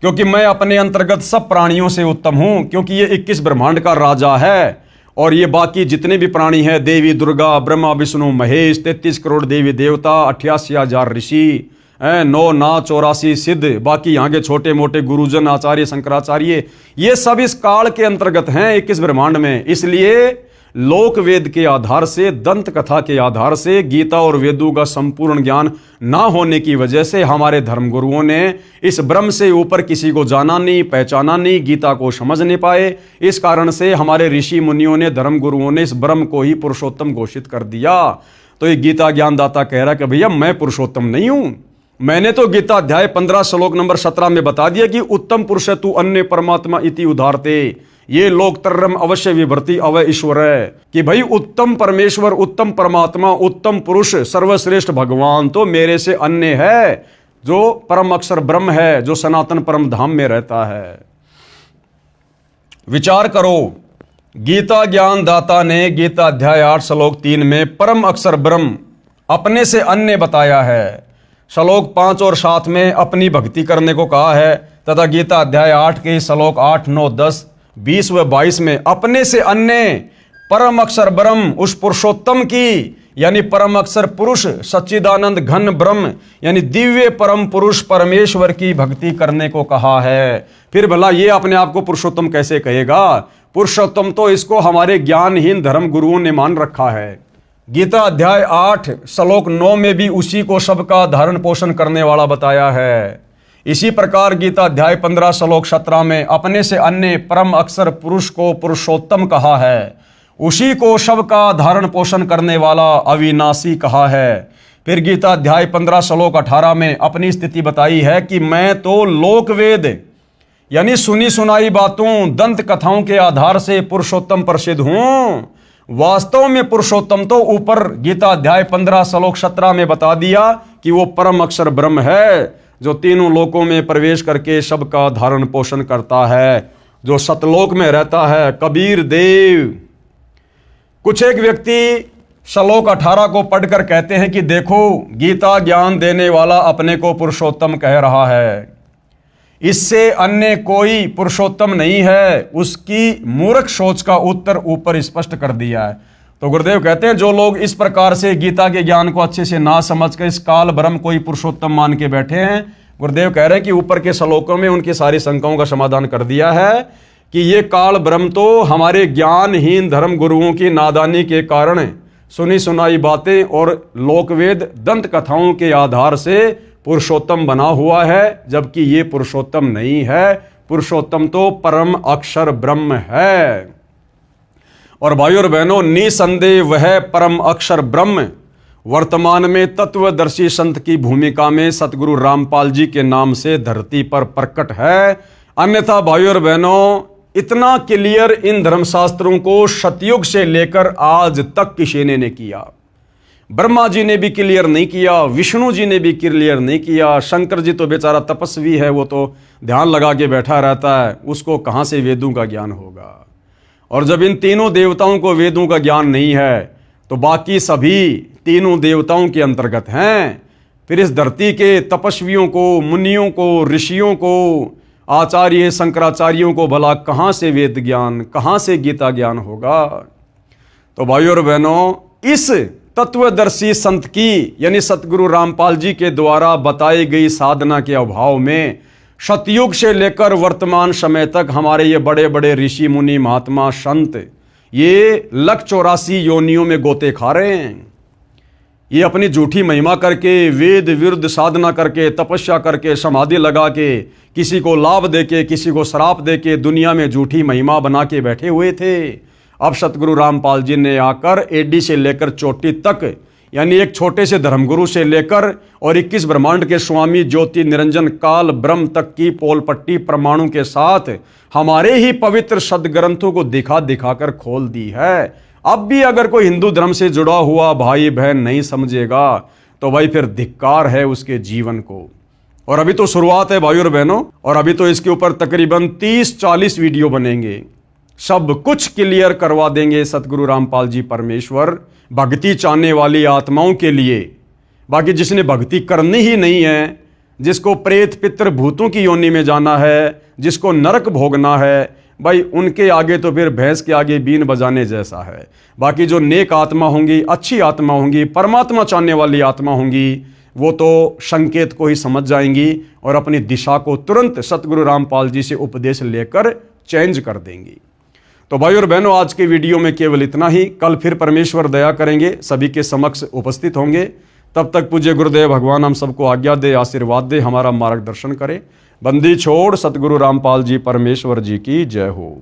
क्योंकि मैं अपने अंतर्गत सब प्राणियों से उत्तम हूं, क्योंकि ये 21 ब्रह्मांड का राजा है, और ये बाकी जितने भी प्राणी हैं, देवी दुर्गा, ब्रह्मा विष्णु महेश, 33 करोड़ देवी देवता, 88,000 ऋषि, 9 नाथ 84 सिद्ध, बाकी यहाँ के छोटे मोटे गुरुजन, आचार्य, शंकराचार्य, ये सब इस काल के अंतर्गत हैं 21 ब्रह्मांड में। इसलिए लोक वेद के आधार से, दंत कथा के आधार से, गीता और वेदों का संपूर्ण ज्ञान ना होने की वजह से हमारे धर्मगुरुओं ने इस ब्रह्म से ऊपर किसी को जाना नहीं, पहचाना नहीं, गीता को समझ नहीं पाए। इस कारण से हमारे ऋषि मुनियों ने, धर्मगुरुओं ने इस ब्रह्म को ही पुरुषोत्तम घोषित कर दिया। तो ये गीता ज्ञानदाता कह रहा है कि भैया मैं पुरुषोत्तम नहीं हूं, मैंने तो गीता अध्याय 15 श्लोक नंबर 17 में बता दिया कि उत्तम पुरुष तू अन्य परमात्मा इति उदाहरते, ये लोकतरम अवश्य विभर्ति अवय ईश्वर है, कि भाई उत्तम परमेश्वर, उत्तम परमात्मा, उत्तम पुरुष, सर्वश्रेष्ठ भगवान तो मेरे से अन्य है, जो परम अक्षर ब्रह्म है, जो सनातन परम धाम में रहता है। विचार करो, गीता ज्ञानदाता ने गीता अध्याय 8 श्लोक 3 में परम अक्षर ब्रह्म अपने से अन्य बताया है, श्लोक 5 और 7 में अपनी भक्ति करने को कहा है, तथा गीता अध्याय 8 के श्लोक 8, 9, 10, 20 व 22 में अपने से अन्य परम अक्षर ब्रह्म, उस पुरुषोत्तम की यानी परम अक्षर पुरुष, सच्चिदानंद घन ब्रह्म यानी दिव्य परम पुरुष परमेश्वर की भक्ति करने को कहा है। फिर भला ये अपने आप को पुरुषोत्तम कैसे कहेगा? पुरुषोत्तम तो इसको हमारे ज्ञानहीन धर्म गुरुओं ने मान रखा है। गीता अध्याय 8 श्लोक 9 में भी उसी को सबका धारण पोषण करने वाला बताया है। इसी प्रकार गीता अध्याय 15 श्लोक 17 में अपने से अन्य परम अक्षर पुरुष को पुरुषोत्तम कहा है। उसी को सबका धारण पोषण करने वाला अविनाशी कहा है। फिर गीता अध्याय 15 श्लोक 18 में अपनी स्थिति बताई है कि मैं तो लोकवेद यानी सुनी सुनाई बातों दंत कथाओं के आधार से पुरुषोत्तम प्रसिद्ध हूं। वास्तव में पुरुषोत्तम तो ऊपर गीता अध्याय 15 श्लोक 17 में बता दिया कि वो परम अक्षर ब्रह्म है, जो तीनों लोकों में प्रवेश करके सबका धारण पोषण करता है, जो सतलोक में रहता है। कबीर देव। कुछ एक व्यक्ति श्लोक 18 को पढ़कर कहते हैं कि देखो, गीता ज्ञान देने वाला अपने को पुरुषोत्तम कह रहा है, इससे अन्य कोई पुरुषोत्तम नहीं है। उसकी मूर्ख सोच का उत्तर ऊपर स्पष्ट कर दिया है। तो गुरुदेव कहते हैं जो लोग इस प्रकार से गीता के ज्ञान को अच्छे से ना समझकर इस काल ब्रह्म को ही पुरुषोत्तम मान के बैठे हैं, गुरुदेव कह रहे हैं कि ऊपर के श्लोकों में उनकी सारी शंकाओं का समाधान कर दिया है कि ये काल ब्रह्म तो हमारे ज्ञानहीन धर्म गुरुओं की नादानी के कारण सुनी सुनाई बातें और लोकवेद दंत कथाओं के आधार से पुरुषोत्तम बना हुआ है, जबकि ये पुरुषोत्तम नहीं है। पुरुषोत्तम तो परम अक्षर ब्रह्म है। और भाइयों और बहनों, निसंदेह वह परम अक्षर ब्रह्म वर्तमान में तत्वदर्शी संत की भूमिका में सतगुरु रामपाल जी के नाम से धरती पर प्रकट है। अन्यथा भाइयों और बहनों, इतना क्लियर इन धर्मशास्त्रों को सतयुग से लेकर आज तक किसी ने नहीं किया। ब्रह्मा जी ने भी क्लियर नहीं किया, विष्णु जी ने भी क्लियर नहीं किया। शंकर जी तो बेचारा तपस्वी है, वो तो ध्यान लगा के बैठा रहता है, उसको कहाँ से वेदों का ज्ञान होगा। और जब इन तीनों देवताओं को वेदों का ज्ञान नहीं है तो बाकी सभी तीनों देवताओं के अंतर्गत हैं। फिर इस धरती के तपस्वियों को, मुनियों को, ऋषियों को, आचार्य शंकराचार्यों को भला कहाँ से वेद ज्ञान, कहाँ से गीता ज्ञान होगा। तो भाइयों और बहनों, इस तत्वदर्शी संत की यानी सतगुरु रामपाल जी के द्वारा बताई गई साधना के अभाव में सतयुग से लेकर वर्तमान समय तक हमारे ये बड़े बड़े ऋषि मुनि महात्मा संत ये 184 योनियों में गोते खा रहे हैं। ये अपनी झूठी महिमा करके, वेद विरुद्ध साधना करके, तपस्या करके, समाधि लगा के, किसी को लाभ देके, किसी को श्राप देके दुनिया में झूठी महिमा बना के बैठे हुए थे। अब सतगुरु रामपाल जी ने आकर एडी से लेकर चोटी तक यानी एक छोटे से धर्मगुरु से लेकर और 21 ब्रह्मांड के स्वामी ज्योति निरंजन काल ब्रह्म तक की पोल पट्टी प्रमाणों के साथ हमारे ही पवित्र सदग्रंथों को दिखा दिखा कर खोल दी है। अब भी अगर कोई हिंदू धर्म से जुड़ा हुआ भाई बहन नहीं समझेगा तो भाई फिर धिक्कार है उसके जीवन को। और अभी तो शुरुआत है भाइयों और बहनों, और अभी तो इसके ऊपर तकरीबन 30-40 वीडियो बनेंगे। सब कुछ क्लियर करवा देंगे सतगुरु रामपाल जी परमेश्वर भक्ति चाहने वाली आत्माओं के लिए। बाकी जिसने भक्ति करनी ही नहीं है, जिसको प्रेत पितर भूतों की योनि में जाना है, जिसको नरक भोगना है, भाई उनके आगे तो फिर भैंस के आगे बीन बजाने जैसा है। बाकी जो नेक आत्मा होंगी, अच्छी आत्मा होंगी, परमात्मा चाहने वाली आत्मा होंगी, वो तो संकेत को ही समझ जाएंगी और अपनी दिशा को तुरंत सतगुरु रामपाल जी से उपदेश लेकर चेंज कर देंगी। तो भाई और बहनों, आज के वीडियो में केवल इतना ही। कल फिर परमेश्वर दया करेंगे, सभी के समक्ष उपस्थित होंगे। तब तक पूज्य गुरुदेव भगवान हम सबको आज्ञा दे, आशीर्वाद दे, हमारा मार्गदर्शन करे। बंदी छोड़ सतगुरु रामपाल जी परमेश्वर जी की जय हो।